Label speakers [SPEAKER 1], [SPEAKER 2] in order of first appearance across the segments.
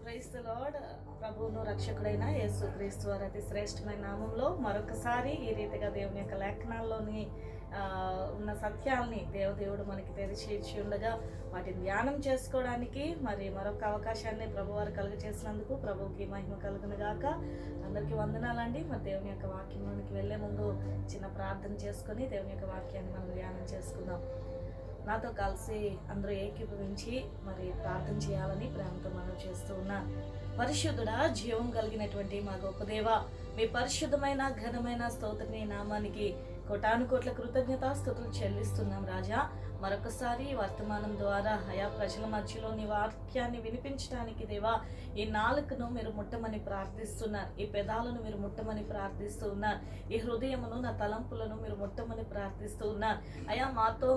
[SPEAKER 1] Praise the lord. ప్రభువును రక్షకుడైన యేసుక్రీస్తు వారి అతి శ్రేష్టమైన నామంలో మరొకసారి ఈ రీతిగా దేవుని యొక్క లేఖనాల్లోని ఉన్న సత్యాల్ని దేవుడు మనకి తెలిసి ఉండగా వాటిని ధ్యానం చేసుకోవడానికి మరి మరొక అవకాశాన్ని ప్రభువారు కలుగచేసినందుకు ప్రభువుకి మహిమ కలుగును గాక. అందరికీ వందనాలండి. మరి దేవుని యొక్క వాక్యంలోనికి వెళ్ళే ముందు చిన్న ప్రార్థన చేసుకొని దేవుని యొక్క వాక్యాన్ని మనం ధ్యానం చేసుకుందాం. నాతో కలిసి అందరూ ఏకీభవించి మరి ప్రార్థన చేయాలని ప్రేమతో మనం చేస్తూ ఉన్నా. పరిశుద్ధుడా, జీవం కలిగినటువంటి మా గొప్ప దేవ, మీ పరిశుద్ధమైన ఘనమైన స్తోత్రని నామానికి కోటాను కోట్ల కృతజ్ఞతాస్తుతులు చెల్లిస్తున్నాం రాజా. మరొకసారి వర్తమానం ద్వారా ఆయా ప్రజల మధ్యలో నీ వాక్యాన్ని వినిపించడానికి దేవా, ఈ నాలుకను మీరు ముట్టమని ప్రార్థిస్తున్నారు, ఈ పెదాలను మీరు ముట్టమని ప్రార్థిస్తూ ఉన్నారు, ఈ హృదయమును నా తలంపులను మీరు ముట్టమని ప్రార్థిస్తూ ఉన్నారు. అయా మాతో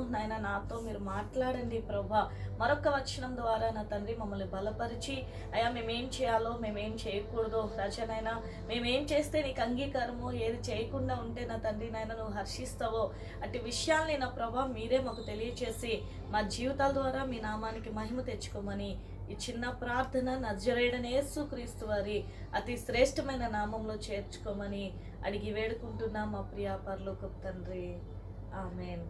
[SPEAKER 1] నాతో మీరు మాట్లాడండి ప్రభా. మరొక వచనం ద్వారా నా తండ్రి మమ్మల్ని బలపరిచి అయా మేమేం చేయాలో మేమేం చేయకూడదో రాజనైనా, మేమేం చేస్తే నీకు అంగీకారమో, ఏది చేయకుండా ఉంటే నా తండ్రి నాయన నువ్వు హర్షిస్తావో అటు విషయాల్ని నా ప్రభా మీరే మాకు తెలియచేసి మా జీవితాల ద్వారా మీ నామానికి మహిమ తెచ్చుకోమని ఈ చిన్న ప్రార్థన నజరేయుడైన యేసుక్రీస్తు వారి అతి శ్రేష్టమైన నామంలో చేర్చుకోమని అడిగి వేడుకుంటున్నాం మా ప్రియ పరలోకపు తండ్రి. Amen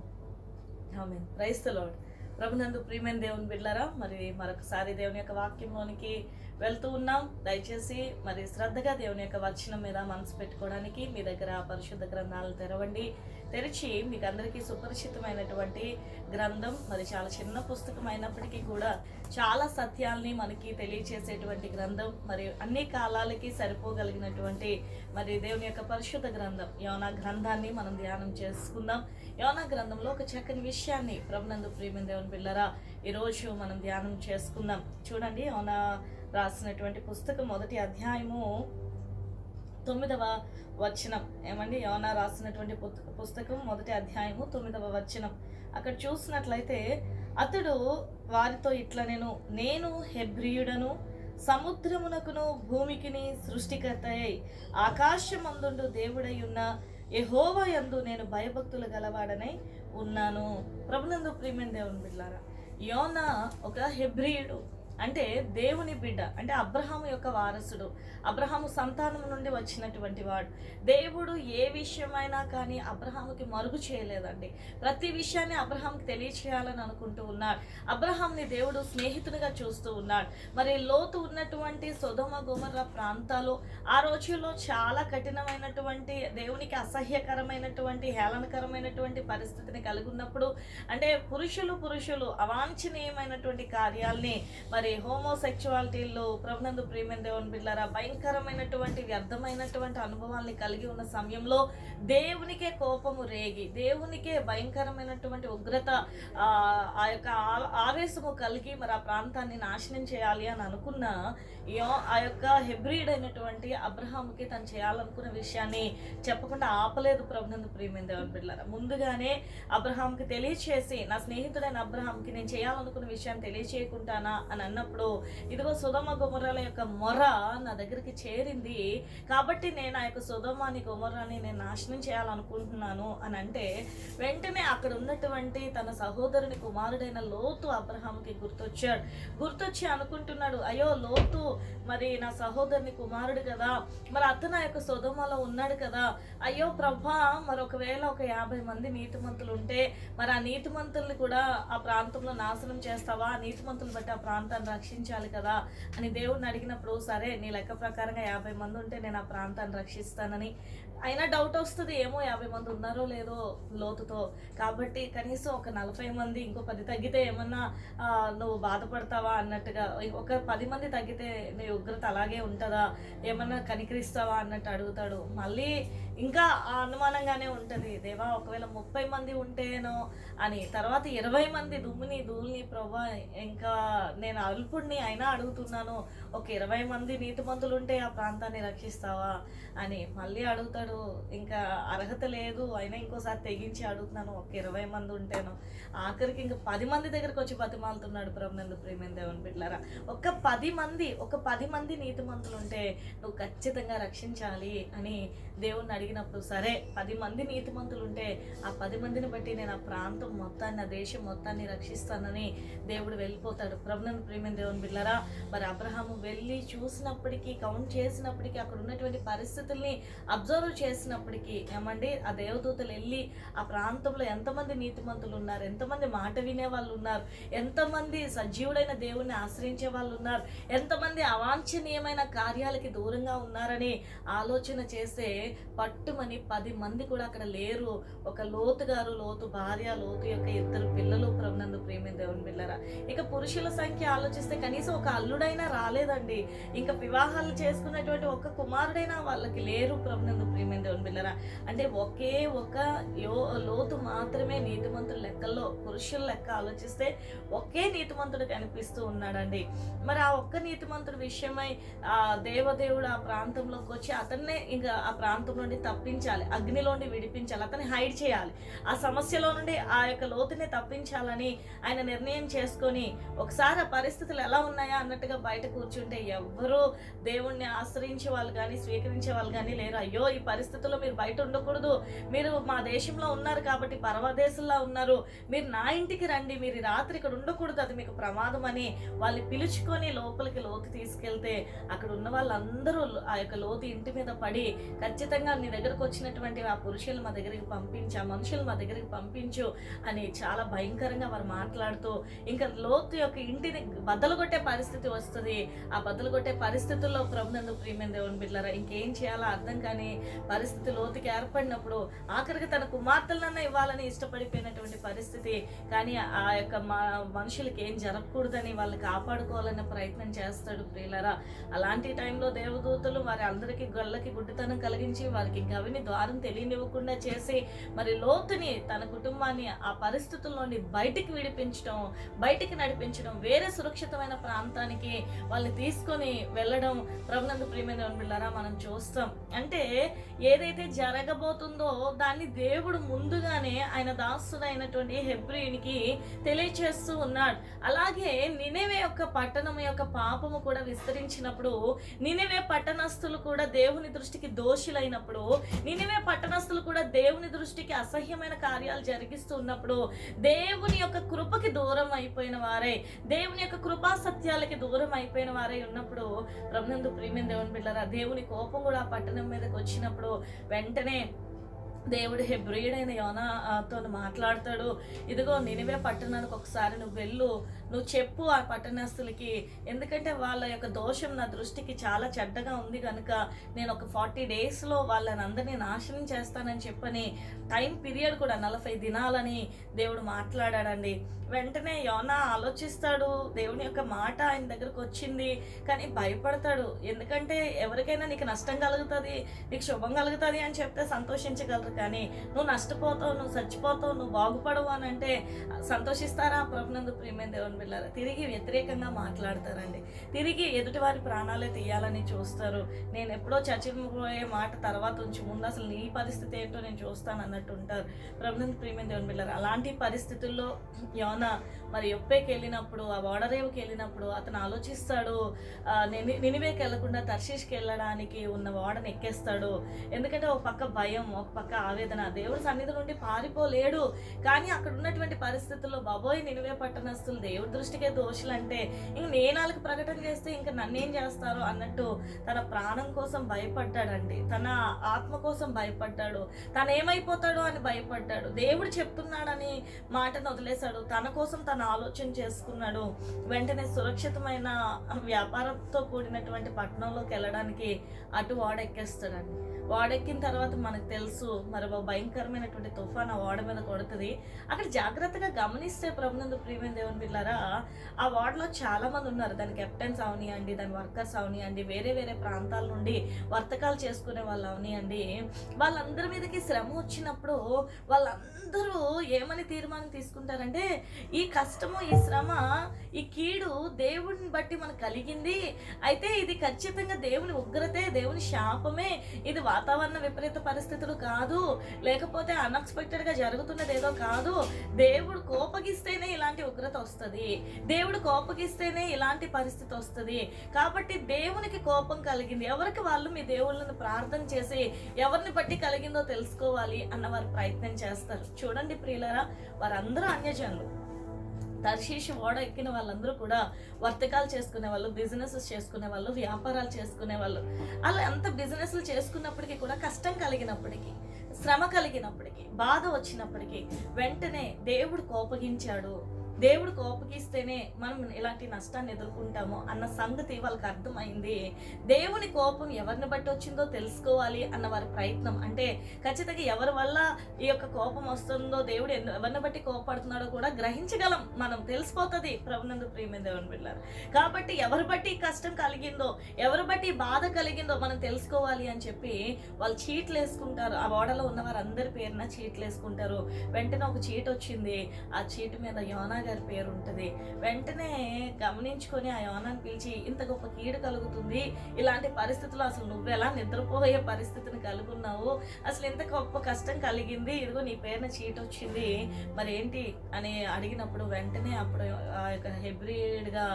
[SPEAKER 1] amen. Praise the lord. ప్రభునందు ప్రియమైన దేవుని బిడ్డలారా, మరి మరొకసారి దేవుని యొక్క వాక్యంలోనికి వెళ్తూ ఉన్నాం. దయచేసి మరి శ్రద్ధగా దేవుని యొక్క వచనం మీద మనసు పెట్టుకోవడానికి మీ దగ్గర పరిశుద్ధ గ్రంథాలను తెరవండి. తెరిచి మీకు అందరికీ సుపరిచితమైనటువంటి గ్రంథం, మరి చాలా చిన్న పుస్తకం అయినప్పటికీ కూడా చాలా సత్యాల్ని మనకి తెలియచేసేటువంటి గ్రంథం, మరి అన్ని కాలాలకి సరిపోగలిగినటువంటి మరి దేవుని యొక్క పరిశుద్ధ గ్రంథం యోనా గ్రంథాన్ని మనం ధ్యానం చేసుకుందాం. యోనా గ్రంథంలో ఒక చక్కని విషయాన్ని ప్రభునందు ప్రియమైన దేవుని బిడ్డలారా ఈరోజు మనం ధ్యానం చేసుకుందాం. చూడండి, యోనా రాసినటువంటి పుస్తకం 1వ అధ్యాయము 9వ వచనం. ఏమండి, యోనా రాసినటువంటి పుస్తకం 1వ అధ్యాయము 9వ వచనం. అక్కడ చూసినట్లయితే అతడు వారితో ఇట్లా నేను హెబ్రీయుడను, సముద్రమునకును భూమికిని సృష్టికర్తయై ఆకాశమందుండు దేవుడై ఉన్న యెహోవా యందు నేను భయభక్తులు గలవాడనై ఉన్నాను. ప్రభునందు ప్రియమైన దేవుని బిడ్డలారా, యోనా ఒక హెబ్రీయుడు, అంటే దేవుని బిడ్డ, అంటే అబ్రహాము యొక్క వారసుడు, అబ్రహాము సంతానం నుండి వచ్చినటువంటి వాడు. దేవుడు ఏ విషయమైనా కానీ అబ్రహాముకి మరుగు చేయలేదండి. ప్రతి విషయాన్ని అబ్రహాంకి తెలియచేయాలని అనుకుంటూ ఉన్నాడు. అబ్రహాంని దేవుడు స్నేహితునిగా చూస్తూ ఉన్నాడు. మరి లోతు ఉన్నటువంటి సొదొమ గొమొర్రా ప్రాంతాలు ఆ రోజుల్లో చాలా కఠినమైనటువంటి, దేవునికి అసహ్యకరమైనటువంటి, హేళనకరమైనటువంటి పరిస్థితిని కలిగి ఉన్నప్పుడు, అంటే పురుషులు అవాంఛనీయమైనటువంటి కార్యాల్ని, మరి హోమోసెక్చువాలిటీలో ప్రభునందు ప్రియమైన దేవుని బిడ్డలారా భయంకరమైనటువంటి వ్యర్థమైనటువంటి అనుభవాల్ని కలిగి ఉన్న సమయంలో దేవునికే కోపము రేగి, దేవునికే భయంకరమైనటువంటి ఉగ్రత, ఆ యొక్క ఆవేశము కలిగి మరి ఆ ప్రాంతాన్ని నాశనం చేయాలి అని అనుకున్న ఆ యొక్క హెబ్రీడైనటువంటి అబ్రహాముకి తను చేయాలనుకున్న విషయాన్ని చెప్పకుండా ఆపలేదు ప్రభునందు ప్రియమైన దేవుని బిడ్డలారా. ముందుగానే అబ్రహాంకి తెలియచేసి, నా స్నేహితుడైన అబ్రహాంకి నేను చేయాలనుకున్న విషయాన్ని తెలియచేయకుంటానా అని అన్నప్పుడు, ఇదిగో సొదొమ గొమొర్రాల యొక్క మొర నా దగ్గరికి చేరింది, కాబట్టి నేను ఆ యొక్క సొదొమని గొమొర్రాని నేను నాశనం చేయాలనుకుంటున్నాను అని అంటే, వెంటనే అక్కడ ఉన్నటువంటి తన సహోదరుని కుమారుడైన లోతు అబ్రహాముకి గుర్తొచ్చి అనుకుంటున్నాడు, అయ్యో లోతు మరి నా సహోదరుని కుమారుడు కదా, మరి అతను ఆ యొక్క సొదొమలో ఉన్నాడు కదా, అయ్యో ప్రభా, మరి ఒకవేళ ఒక 50 మంది నీతిమంతులు ఉంటే మరి ఆ నీతిమంతుల్ని కూడా ఆ ప్రాంతంలో నాశనం చేస్తావా, ఆ నీతిమంతులు బట్టి ఆ ప్రాంతాన్ని రక్షించాలి కదా అని దేవుడిని అడిగినప్పుడు, సరే నీ లెక్క ప్రకారంగా 50 మంది ఉంటే నేను ఆ ప్రాంతాన్ని రక్షిస్తానని. అయినా డౌట్ వస్తుంది, ఏమో 50 మంది ఉన్నారో లేదో లోతుతో, కాబట్టి కనీసం ఒక 40 మంది, ఇంకో 10 తగ్గితే ఏమన్నా నువ్వు బాధపడతావా అన్నట్టుగా, ఒక 10 మంది తగ్గితే నీ ఉగ్రత అలాగే ఉంటుందా, ఏమన్నా కనికరిస్తావా అన్నట్టు అడుగుతాడు. మళ్ళీ ఇంకా ఆ అనుమానంగానే ఉంటుంది, దేవా ఒకవేళ 30 మంది ఉంటేనో అని. తర్వాత 20 మంది ధూళిని ప్రభా, ఇంకా నేను అల్పుడిని అయినా అడుగుతున్నాను, ఒక 20 మంది నీతిమంతులు ఉంటే ఆ ప్రాంతాన్ని రక్షిస్తావా అని మళ్ళీ అడుగుతాడు. ఇంకా అర్హత లేదు అయినా ఇంకోసారి తెగించి అడుగుతున్నాను, ఒక 20 మంది ఉంటేనో. ఆఖరికి ఇంకా 10 మంది దగ్గరకు వచ్చి బతిమాలుతున్నాడు ప్రభునందు ప్రియమైన దేవుని బిడ్డలారా. ఒక 10 మంది నీతిమంతులు ఉంటే నువ్వు ఖచ్చితంగా రక్షించాలి అని దేవుణ్ణి అడిగినప్పుడు, సరే 10 మంది నీతిమంతులు ఉంటే ఆ 10 మందిని బట్టి నేను ఆ ప్రాంతం మొత్తాన్ని, ఆ దేశం మొత్తాన్ని రక్షిస్తానని దేవుడు వెళ్ళిపోతాడు. ప్రభునందు ప్రియమైన దేవుని బిడ్డలారా, మరి అబ్రహాము వెళ్ళి చూసినప్పటికీ, కౌంట్ చేసినప్పటికీ, అక్కడ ఉన్నటువంటి పరిస్థితుల్ని అబ్జర్వ్ చేసినప్పటికీ ఏమండి, ఆ దేవదూతలు వెళ్ళి ఆ ప్రాంతంలో ఎంతమంది నీతిమంతులు ఉన్నారు, ఎంతమంది మాట వినే వాళ్ళు ఉన్నారు, ఎంతమంది సజీవుడైన దేవుణ్ణి ఆశ్రయించే వాళ్ళు ఉన్నారు, ఎంతమంది అవాంఛనీయమైన కార్యాలకి దూరంగా ఉన్నారని ఆలోచన చేస్తే పట్టుమని 10 మంది కూడా అక్కడ లేరు. ఒక లోతు గారు, లోతు భార్య, లోతు యొక్క 2 పిల్లలు ప్రభునందు ప్రియమైన దేవుని బిడ్డలారా. ఇక పురుషుల సంఖ్య ఆలోచిస్తే కనీసం ఒక అల్లుడైనా రాలేదండి. ఇంకా వివాహాలు చేసుకున్నటువంటి ఒక కుమారుడైనా వాళ్ళకి లేరు ప్రభునందు ప్రియమైన దేవుని బిడ్డలారా. అంటే ఒకే ఒక లోతు మాత్రమే నీతిమంతుల లెక్కల్లో, పురుషుల లెక్క ఆలోచిస్తే ఒకే నీతిమంతుడు కనిపిస్తూ ఉన్నాడండి. మరి ఆ ఒక్క నీతిమంతుడి విషయమై ఆ దేవదేవుడు ఆ ప్రాంతంలోకి వచ్చి అతన్నే ఇంకా ఆ ప్రాంతం నుండి తప్పించాలి, అగ్నిలోండి విడిపించాలి, అతన్ని హైడ్ చేయాలి, ఆ సమస్యలో నుండి ఆ యొక్క లోతుని తప్పించాలని ఆయన నిర్ణయం చేసుకొని ఒకసారి ఆ పరిస్థితులు ఎలా ఉన్నాయా అన్నట్టుగా బయట కూర్చుంటే ఎవ్వరూ దేవుణ్ణి ఆశ్రయించే వాళ్ళు కానీ స్వీకరించే వాళ్ళు కానీ లేరు. అయ్యో, ఈ పరిస్థితుల్లో మీరు బయట ఉండకూడదు, మీరు మా దేశంలో ఉన్నారు కాబట్టి పరవదేశంలో ఉన్నారు, మీరు నా ఇంటికి రండి, మీరు రాత్రి ఇక్కడ ఉండకూడదు, అది మీకు ప్రమాదం అని వాళ్ళని పిలుచుకొని లోపలికి లోతు తీసుకెళ్తే అక్కడ ఉన్న వాళ్ళందరూ ఆ యొక్క లోతు ఇంటి మీద పడి, ఖచ్చితంగా నీ దగ్గరకు వచ్చినటువంటి ఆ పురుషులు మా దగ్గరికి పంపించు, ఆ మనుషులు మా దగ్గరికి పంపించు అని చాలా భయంకరంగా వారు మాట్లాడుతూ ఇంకా లోతు యొక్క ఇంటిని బద్దలు కొట్టే పరిస్థితి వస్తుంది. ఆ బద్దలు కొట్టే పరిస్థితుల్లో ప్రభునందు ప్రియమైన దేవుని బిడ్డలారా, ఇంకేం చేయాలో అర్థం కాని పరిస్థితి లోతుకి ఏర్పడినప్పుడు ఆఖరికి తన కుమార్తెలన్నా ఇవ్వాలని ఇష్టపడిపోయినటువంటి పరిస్థితి. కానీ ఆ యొక్క మనుషులకి ఏం జరగకూడదని వాళ్ళని కాపాడుకోవాలనే ప్రయత్నం చేస్తాడు ప్రియులారా. అలాంటి టైంలో దేవదూతలు వారి అందరికీ గళ్ళకి గుడ్డితనం కలిగించి వారికి గవిని ద్వారం తెలియనివ్వకుండా చేసి మరి లోతుని తన కుటుంబాన్ని ఆ పరిస్థితుల్లోని బయటికి విడిపించడం, బయటికి నడిపించడం, వేరే సురక్షితమైన ప్రాంతానికి వాళ్ళని తీసుకొని వెళ్ళడం ప్రభునందు ప్రియమైన బిడ్డలారా మనం చూస్తాం. అంటే ఏదైతే జరగబోతుందో దాన్ని దేవుడు ముందుగానే ఆయన దాసుడైనటువంటి హెబ్రీయునికి తెలియచేస్తూ ఉన్నాడు. అలాగే నినెవే యొక్క పట్టణం యొక్క పాపము కూడా విస్తరించినప్పుడు, నినెవే పట్టణస్థులు కూడా దేవుని దృష్టికి దోషులైనప్పుడు, నినెవే పట్టణస్థులు కూడా దేవుని దృష్టికి అసహ్యమైన కార్యాలు జరిగిస్తూ ఉన్నప్పుడు, దేవుని యొక్క కృపకి దూరం అయిపోయిన వారే, దేవుని యొక్క కృపా సత్యాలకి దూరం అయిపోయిన వారే ఉన్నప్పుడు ప్రభునందు ప్రియమైన దేవుని బిడ్డలారా, దేవుని కోపం కూడా ఆ పట్టణం మీదకి వచ్చినప్పుడు వెంటనే దేవుడు హెబ్రీయుడైన యోనాతో మాట్లాడతాడు. ఇదిగో నినివే పట్టణానికి ఒకసారి నువ్వు వెళ్ళు, నువ్వు చెప్పు ఆ పట్టణస్తులకి, ఎందుకంటే వాళ్ళ యొక్క దోషం నా దృష్టికి చాలా చెడ్డగా ఉంది కనుక నేను ఒక 40 డేస్లో వాళ్ళని అందరినీ నాశనం చేస్తానని చెప్పని టైం పీరియడ్ కూడా 40 దినాలని దేవుడు మాట్లాడాడండి. వెంటనే యోనా ఆలోచిస్తాడు, దేవుని యొక్క మాట ఆయన దగ్గరకు వచ్చింది కానీ భయపడతాడు. ఎందుకంటే ఎవరికైనా నీకు నష్టం కలుగుతుంది, నీకు శుభం కలుగుతుంది అని చెప్తే సంతోషించగలరు, కానీ నువ్వు నష్టపోతావు, నువ్వు చచ్చిపోతావు, నువ్వు బాగుపడవు అని అంటే సంతోషిస్తారా? ప్రభునందు ప్రియమైన దేవుని బిడ్డలారా, తిరిగి వ్యతిరేకంగా మాట్లాడతారండి, తిరిగి ఎదుటివారి ప్రాణాలే తీయాలని చూస్తారు. నేను ఎప్పుడో చచ్చిపోయే మాట తర్వాత ఉంచి ముందు అసలు నీ పరిస్థితి ఏంటో నేను చూస్తాను అన్నట్టు ఉంటారు. ప్రభునందు ప్రియమైన దేవుని బిడ్డలారా, అలాంటి పరిస్థితుల్లో యోనా మరి యొప్పేకి వెళ్ళినప్పుడు, ఆ ఓడరేవుకి వెళ్ళినప్పుడు అతను ఆలోచిస్తాడు, నినివేకి వెళ్లకుండా తర్షీష్కి వెళ్ళడానికి ఉన్న ఓడను ఎక్కేస్తాడు. ఎందుకంటే ఒక పక్క భయం, ఒక పక్క ఆవేదన, దేవుడి సన్నిధి నుండి పారిపోలేడు. కానీ అక్కడ ఉన్నటువంటి పరిస్థితుల్లో బాబోయ్ నినివే పట్టణస్తులు దేవుడి దృష్టికే దోషులంటే ఇంక నేనాలకు ప్రకటన చేస్తే ఇంకా నన్నేం చేస్తారు అన్నట్టు తన ప్రాణం కోసం భయపడ్డాడండి, తన ఆత్మ కోసం భయపడ్డాడు, తను ఏమైపోతాడో అని భయపడ్డాడు. దేవుడు చెప్తున్నాడని మాటను వదిలేశాడు, తన కోసం తను ఆలోచన చేసుకున్నాడు. వెంటనే సురక్షితమైన వ్యాపారంతో కూడినటువంటి పట్టణంలోకి వెళ్ళడానికి అటు ఓడెక్కేస్తాడండి. ఓడెక్కిన తర్వాత మనకు తెలుసు మరి భయంకరమైనటువంటి తుఫాన్ ఆ ఓడ మీద కొడుతుంది. అక్కడ జాగ్రత్తగా గమనిస్తే ప్రభునందు ప్రియమైన దేవుని బిడ్డలారా, ఆ ఓడలో చాలా మంది ఉన్నారు. దాని కెప్టెన్స్ అవనియండి, దాని వర్కర్స్ అవనియండి, వేరే వేరే ప్రాంతాల నుండి వర్తకాలు చేసుకునే వాళ్ళు అవనియండి, వాళ్ళందరి మీదకి శ్రమ వచ్చినప్పుడు వాళ్ళందరూ ఏమని తీర్మానం తీసుకుంటారంటే, ఈ కష్టము, ఈ శ్రమ, ఈ కీడు దేవుడిని బట్టి మనకు కలిగింది, అయితే ఇది ఖచ్చితంగా దేవుని ఉగ్రతే, దేవుని శాపమే, ఇది వాతావరణ విపరీత పరిస్థితులు కాదు, లేకపోతే అన్ఎక్స్పెక్టెడ్గా జరుగుతున్నది ఏదో కాదు, దేవుడు కోపగిస్తేనే ఇలాంటి ఉగ్రత వస్తుంది, దేవుడు కోపగిస్తేనే ఇలాంటి పరిస్థితి వస్తుంది, కాబట్టి దేవునికి కోపం కలిగింది, ఎవరికి వాళ్ళు మీ దేవుళ్ళను ప్రార్థన చేసి ఎవరిని బట్టి కలిగిందో తెలుసుకోవాలి అన్న వారు ప్రయత్నం చేస్తారు. చూడండి ప్రియులారా, వారందరూ అన్యజనులు, తర్షీషు ఓడ ఎక్కిన వాళ్ళందరూ కూడా వర్తకాలు చేసుకునే వాళ్ళు, బిజినెసెస్ చేసుకునే వాళ్ళు, వ్యాపారాలు చేసుకునే వాళ్ళు. అలా అంత బిజినెస్లు చేసుకున్నప్పటికీ కూడా కష్టం కలిగినప్పటికీ, శ్రమ కలిగినప్పటికీ, బాధ వచ్చినప్పటికీ వెంటనే దేవుడు కోపగించాడు. దేవుడు కోపగిస్తేనే మనం ఇలాంటి నష్టాన్ని ఎదుర్కొంటాము అన్న సంగతి వాళ్ళకి అర్థమైంది. దేవుని కోపం ఎవరిని బట్టి వచ్చిందో తెలుసుకోవాలి అన్న వారి ప్రయత్నం. అంటే ఖచ్చితంగా ఎవరి వల్ల ఈ యొక్క కోపం వస్తుందో, దేవుడు ఎవరిని బట్టి కోపడుతున్నాడో కూడా గ్రహించగలం, మనం తెలిసిపోతుంది ప్రభునందు ప్రియమైన దేవుని బిడ్డలారా. కాబట్టి ఎవరి బట్టి కష్టం కలిగిందో, ఎవరి బట్టి బాధ కలిగిందో మనం తెలుసుకోవాలి అని చెప్పి వాళ్ళు చీట్లు వేసుకుంటారు. ఆ ఓడలో ఉన్న వారందరి పేరున చీట్లు వేసుకుంటారు. వెంటనే ఒక చీట్ వచ్చింది. ఆ చీటు మీద యోనా గారి పేరు ఉంటుంది. వెంటనే గమనించుకొని ఆ యోనాని పిలిచి, ఇంత గొప్ప కీడు కలుగుతుంది, ఇలాంటి పరిస్థితుల్లో అసలు నువ్వెలా నిద్రపోయే పరిస్థితిని కలుగున్నావు, అసలు ఇంత గొప్ప కష్టం కలిగింది, ఇదిగో నీ పేరున చీట్ వచ్చింది, మరి ఏంటి అని అడిగినప్పుడు వెంటనే అప్పుడు ఆ యొక్క హెబ్రీయుడిగా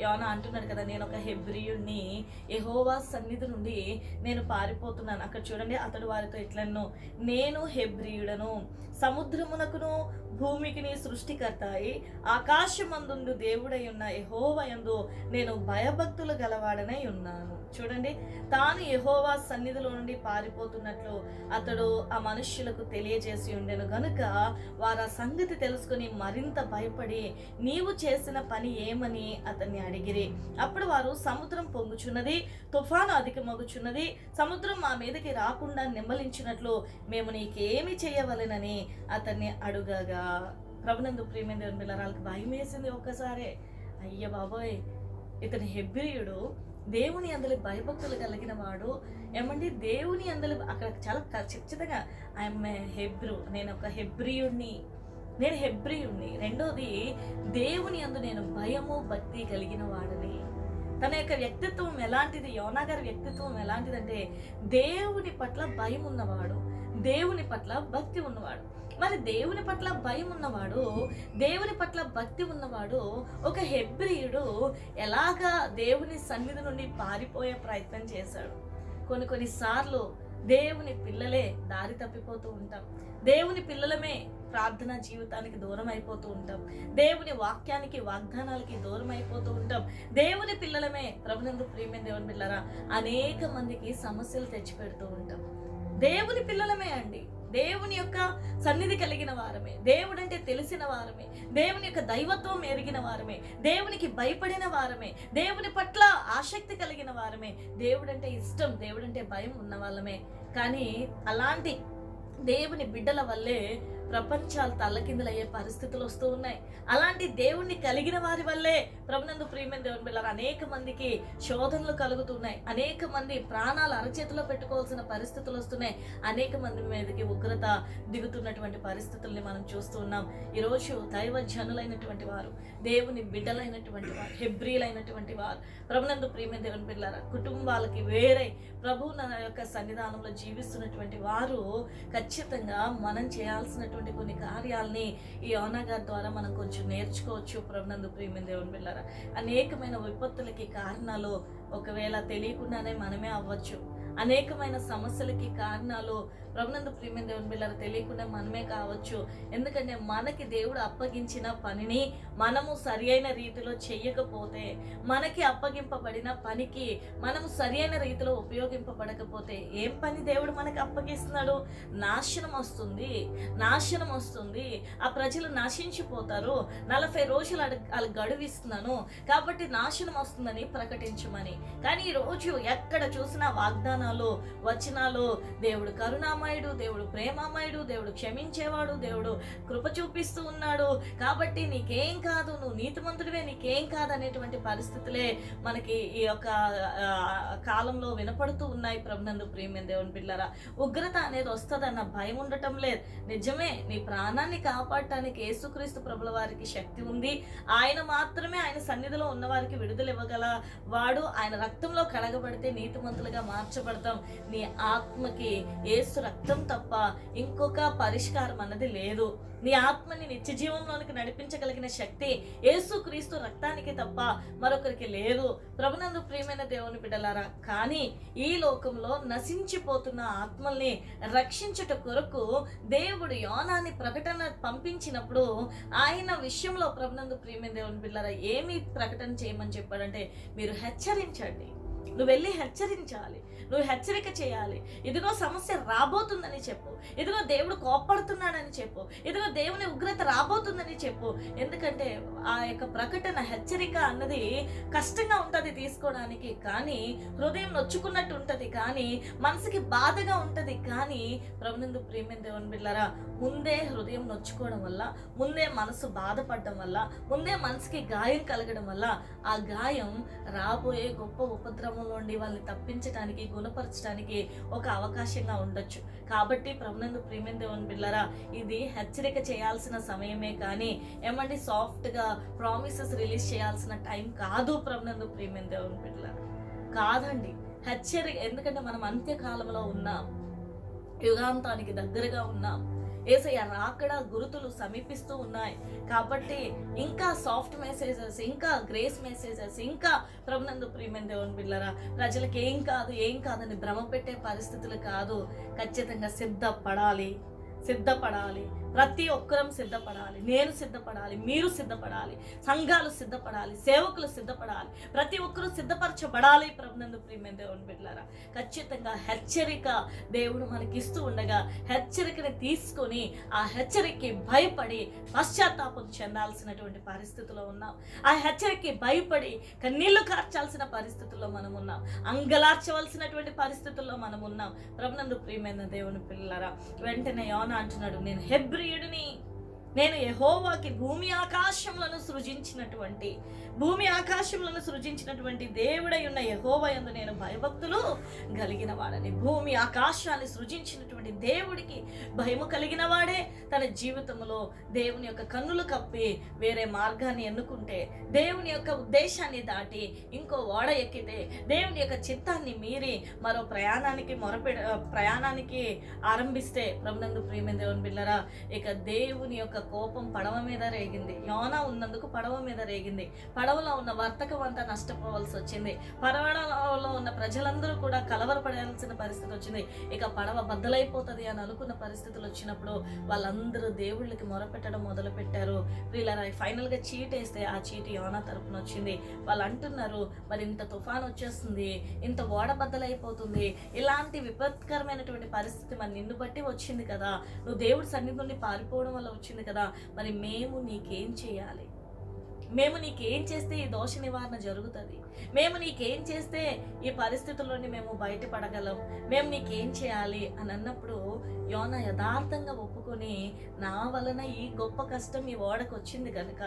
[SPEAKER 1] యోనా అంటున్నాడు కదా, నేను ఒక హెబ్రీయుడిని, యెహోవా సన్నిధి నుండి నేను పారిపోతున్నాను. అక్కడ చూడండి, అతడు వారితో ఇట్లన్నో, నేను హెబ్రీయుడను, సముద్రమునకును భూమికిని సృష్టికర్తాయి, ఆకాశమందుండు దేవుడై ఉన్న యెహోవా యందు నేను భయభక్తులు గలవాడనై ఉన్నాను. చూడండి, తాను యెహోవా సన్నిధిలో నుండి పారిపోతున్నట్లు అతడు ఆ మనుష్యులకు తెలియజేసి ఉండెను గనుక వారు ఆ సంగతి తెలుసుకుని మరింత భయపడి నీవు చేసిన పని ఏమని అతన్ని అడిగిరి. అప్పుడు వారు, సముద్రం పొంగుచున్నది, తుఫాను అధికమగుచున్నది, సముద్రం మా మీదకి రాకుండా నిమ్మలించినట్లు మేము నీకేమి చేయవలెనని అతన్ని అడుగగా. ప్రభునందు ప్రియమైన దేవుని బిడ్డలారా, భయం వేసింది ఒక్కసారే. అయ్య బాబోయ్, ఇతని హెబ్రీయుడు, దేవుని అందలి భయభక్తులు కలిగిన వాడు. ఏమండి, దేవుని అందలి అక్కడ చాలా ఖచ్చితంగా ఐఎమ్ హెబ్రూ, నేను ఒక హెబ్రీయుడిని, నేను హెబ్రీయుడిని. రెండోది, దేవుని అందు నేను భయము భక్తి కలిగిన వాడని. తన యొక్క వ్యక్తిత్వం ఎలాంటిది, యోనా గారి వ్యక్తిత్వం ఎలాంటిదంటే దేవుని పట్ల భయం ఉన్నవాడు, దేవుని పట్ల భక్తి ఉన్నవాడు. మరి దేవుని పట్ల భయం ఉన్నవాడు, దేవుని పట్ల భక్తి ఉన్నవాడు ఒక హెబ్రీయుడు ఎలాగా దేవుని సన్నిధి నుండి పారిపోయే ప్రయత్నం చేశాడు. కొన్నిసార్లు దేవుని పిల్లలే దారి తప్పిపోతూ ఉంటాం. దేవుని పిల్లలమే ప్రార్థనా జీవితానికి దూరం అయిపోతూ ఉంటాం. దేవుని వాక్యానికి, వాగ్దానాలకి దూరం అయిపోతూ ఉంటాం. దేవుని పిల్లలమే ప్రభునందు ప్రియమైన దేవుని పిల్లరా అనేక మందికి సమస్యలు తెచ్చిపెడుతూ ఉంటాం. దేవుని పిల్లలమే అండి, దేవుని యొక్క సన్నిధి కలిగిన వారమే, దేవుడంటే తెలిసిన వారమే, దేవుని యొక్క దైవత్వం ఎరిగిన వారమే, దేవునికి భయపడిన వారమే, దేవుని పట్ల ఆసక్తి కలిగిన వారమే, దేవుడంటే ఇష్టం, దేవుడంటే భయం ఉన్న వాళ్ళమే. కానీ అలాంటి దేవుని బిడ్డల వల్లే ప్రపంచాలు తల్లకిందులయ్యే పరిస్థితులు వస్తూ ఉన్నాయి. అలాంటి దేవుణ్ణి కలిగిన వారి వల్లే ప్రభునందు ప్రియమైన దేవుని బిడ్డలారా అనేక మందికి శోధనలు కలుగుతున్నాయి. అనేక మంది ప్రాణాలు అరచేతిలో పెట్టుకోవాల్సిన పరిస్థితులు వస్తున్నాయి. అనేక మంది మీదకి ఉగ్రత దిగుతున్నటువంటి పరిస్థితుల్ని మనం చూస్తూ ఉన్నాం. ఈరోజు దైవజనులైనటువంటి వారు, దేవుని బిడ్డలైనటువంటి వారు, హెబ్రీలైనటువంటి వారు, ప్రభునందు ప్రియమైన దేవుని బిడ్డలారా కుటుంబాలకి వేరే ప్రభువు యొక్క సన్నిధానంలో జీవిస్తున్నటువంటి వారు ఖచ్చితంగా మనం చేయాల్సినటువంటి కొన్ని కార్యాలని ఈ యోనా గారి ద్వారా మనం కొంచెం నేర్చుకోవచ్చు. ప్రభునందు ప్రియమైన దేవుని బిడ్డలారా అనేకమైన విపత్తులకి కారణాలు ఒకవేళ తెలియకుండానే మనమే అవ్వచ్చు. అనేకమైన సమస్యలకి కారణాలు ప్రభునందు ప్రియమైన దేవుని బిడ్డలారా తెలియకుండా మనమే కావచ్చు. ఎందుకంటే మనకి దేవుడు అప్పగించిన పనిని మనము సరి అయిన రీతిలో చెయ్యకపోతే, మనకి అప్పగింపబడిన పనికి మనము సరి అయిన రీతిలో ఉపయోగింపబడకపోతే ఏం పని దేవుడు మనకి అప్పగిస్తున్నాడు? నాశనం వస్తుంది, నాశనం వస్తుంది, ఆ ప్రజలు నశించిపోతారు, 40 రోజులు వాళ్ళు గడువిస్తున్నాను కాబట్టి నాశనం వస్తుందని ప్రకటించమని. కానీ ఈరోజు ఎక్కడ చూసినా వాగ్దానాలు, వచనాలు, దేవుడు కరుణామయుడు, దేవుడు ప్రేమామయుడు, దేవుడు క్షమించేవాడు, దేవుడు కృప చూపిస్తూ ఉన్నాడు, కాబట్టి నీకేం కాదు, నువ్వు నీతిమంతుడివే, నీకేం కాదు అనేటువంటి పరిస్థితులే మనకి ఈ యొక్క కాలంలో వినపడుతూ ఉన్నాయి. ప్రభునందు ప్రియమైన దేవుని బిడ్డలారా ఉగ్రత అనేది వస్తుందన్న భయం ఉండటం లేదు. నిజమే, నీ ప్రాణాన్ని కాపాడటానికి యేసుక్రీస్తు ప్రభుల వారికి శక్తి ఉంది. ఆయన మాత్రమే ఆయన సన్నిధిలో ఉన్న వారికి విడుదల ఇవ్వగల వాడు. ఆయన రక్తంలో కడగబడితే నీతిమంతులుగా మార్చబడి ఇష్టపడతాం. నీ ఆత్మకి యేసు రక్తం తప్ప ఇంకొక పరిష్కారం అన్నది లేదు. నీ ఆత్మని నిత్య జీవంలోనికి నడిపించగలిగిన శక్తి యేసుక్రీస్తు రక్తానికి తప్ప మరొకరికి లేదు. ప్రభునందు ప్రియమైన దేవుని బిడ్డలారా, కానీ ఈ లోకంలో నశించిపోతున్న ఆత్మల్ని రక్షించుట కొరకు దేవుడు యోనాని ప్రకటన పంపించినప్పుడు ఆయన విషయంలో ప్రభునందు ప్రియమైన దేవుని బిడ్డలారా ఏమి ప్రకటన చేయమని చెప్పాడంటే, మీరు హెచ్చరించండి. నువ్వు వెళ్ళి హెచ్చరించాలి, నువ్వు హెచ్చరిక చేయాలి. ఇదిగో సమస్య రాబోతుందని చెప్పు, ఇదిగో దేవుడు కోప్పడుతున్నాడని చెప్పు, ఇదిగో దేవుని ఉగ్రత రాబోతుందని చెప్పు. ఎందుకంటే ఆ యొక్క ప్రకటన, హెచ్చరిక అన్నది కష్టంగా ఉంటుంది తీసుకోవడానికి, కానీ హృదయం నొచ్చుకున్నట్టు ఉంటుంది, కానీ మనసుకి బాధగా ఉంటుంది. కానీ ప్రభునందు ప్రియమైన దేవుని బిడ్డలారా, ముందే హృదయం నొచ్చుకోవడం వల్ల, ముందే మనసు బాధపడడం వల్ల, ముందే మనసుకి గాయం కలగడం వల్ల ఆ గాయం రాబోయే గొప్ప ఉపద్రవంలో నుండి వాళ్ళని తప్పించడానికి, గుణపరచడానికి ఒక అవకాశంగా ఉండొచ్చు. కాబట్టి ప్రభునందు ప్రియమైన దేవుని బిడ్డలారా, ఇది హెచ్చరిక చేయాల్సిన సమయమే కానీ ఏమండి సాఫ్ట్గా ప్రామిసెస్ రిలీజ్ చేయాల్సిన టైం కాదు. ప్రభునందు ప్రియమైన దేవుని బిడ్డలారా కాదండి, హెచ్చరిక. ఎందుకంటే మనం అంత్యకాలంలో ఉన్నాం, యుగాంతానికి దగ్గరగా ఉన్నాం. యేసయ్య రాకడ గురుతులు సమీపిస్తూ ఉన్నాయి. కాబట్టి ఇంకా సాఫ్ట్ మెసేజెస్, ఇంకా గ్రేస్ మెసేజెస్, ఇంకా ప్రభునందు ప్రియమైన దేవుని బిడ్డలారా ప్రజలకు ఏం కాదని భ్రమ పెట్టే పరిస్థితులు కాదు. ఖచ్చితంగా సిద్ధపడాలి. ప్రతి ఒక్కరం సిద్ధపడాలి. నేను సిద్ధపడాలి, మీరు సిద్ధపడాలి, సంఘాలు సిద్ధపడాలి, సేవకులు సిద్ధపడాలి, ప్రతి ఒక్కరూ సిద్ధపరచబడాలి. ప్రభునందు ప్రియమైన దేవుని బిడ్డలారా ఖచ్చితంగా హెచ్చరిక దేవుడు మనకి ఇస్తూ ఉండగా హెచ్చరికని తీసుకొని ఆ హెచ్చరికకి భయపడి పశ్చాత్తాపం చెందాల్సినటువంటి పరిస్థితిలో ఉన్నాం. ఆ హెచ్చరికకి భయపడి కన్నీళ్లు కార్చాల్సిన పరిస్థితుల్లో మనం ఉన్నాం, అంగలార్చవలసినటువంటి పరిస్థితుల్లో మనం ఉన్నాం. ప్రభునందు ప్రియమైన దేవుని పిల్లలారా వెంటనే యోనా అంటున్నాడు, నేను హెబ్రీయుడిని, నేను యెహోవాకి భూమి ఆకాశములను సృజించినటువంటి దేవుడై ఉన్న యెహోవా యందు నేను భయభక్తులు కలిగిన వాడని. భూమి ఆకాశాన్ని సృజించినటువంటి దేవుడికి భయము కలిగిన వాడే తన జీవితంలో దేవుని యొక్క కన్నులు కప్పి వేరే మార్గాన్ని ఎన్నుకుంటే, దేవుని యొక్క ఉద్దేశాన్ని దాటి ఇంకో ఓడ ఎక్కితే, దేవుని యొక్క చిత్తాన్ని మీరి మరో ప్రయాణానికి ఆరంభిస్తే, ప్రభునందు ప్రియమైన దేవుని బిడ్డలారా ఇక దేవుని యొక్క కోపం పడవ మీద రేగింది. యోనా ఉన్నందుకు పడవ మీద రేగింది. పడవలో ఉన్న వర్తకం అంతా నష్టపోవాల్సి వచ్చింది. పడవలో ఉన్న ప్రజలందరూ కూడా కలవరపడాల్సిన పరిస్థితి వచ్చింది. ఇక పడవ బద్దలైపోతుంది అని అనుకున్న పరిస్థితులు వచ్చినప్పుడు వాళ్ళందరూ దేవుళ్ళకి మొరపెట్టడం మొదలు పెట్టారు. వీళ్ళ ఫైనల్గా చీట్ వేస్తే ఆ చీటి యోనా తరపున వచ్చింది. వాళ్ళు అంటున్నారు, మరి ఇంత తుఫాన్ వచ్చేస్తుంది, ఇంత ఓడ బద్దలైపోతుంది, ఇలాంటి విపత్కరమైనటువంటి పరిస్థితి మరి నిన్ను బట్టి వచ్చింది కదా, నువ్వు దేవుడి సన్నిధి నుండి పారిపోవడం వల్ల వచ్చింది కదా, మరి మేము నీకేం చేయాలి? మేము నీకేం చేస్తే ఈ దోష నివారణ జరుగుతుంది? మేము నీకేం చేస్తే ఈ పరిస్థితుల్లోని మేము బయటపడగలం? మేము నీకేం చేయాలి అని అన్నప్పుడు యోనా యథార్థంగా ఒప్పుకొని, నా వలన ఈ గొప్ప కష్టం ఈ ఓడకు వచ్చింది కనుక,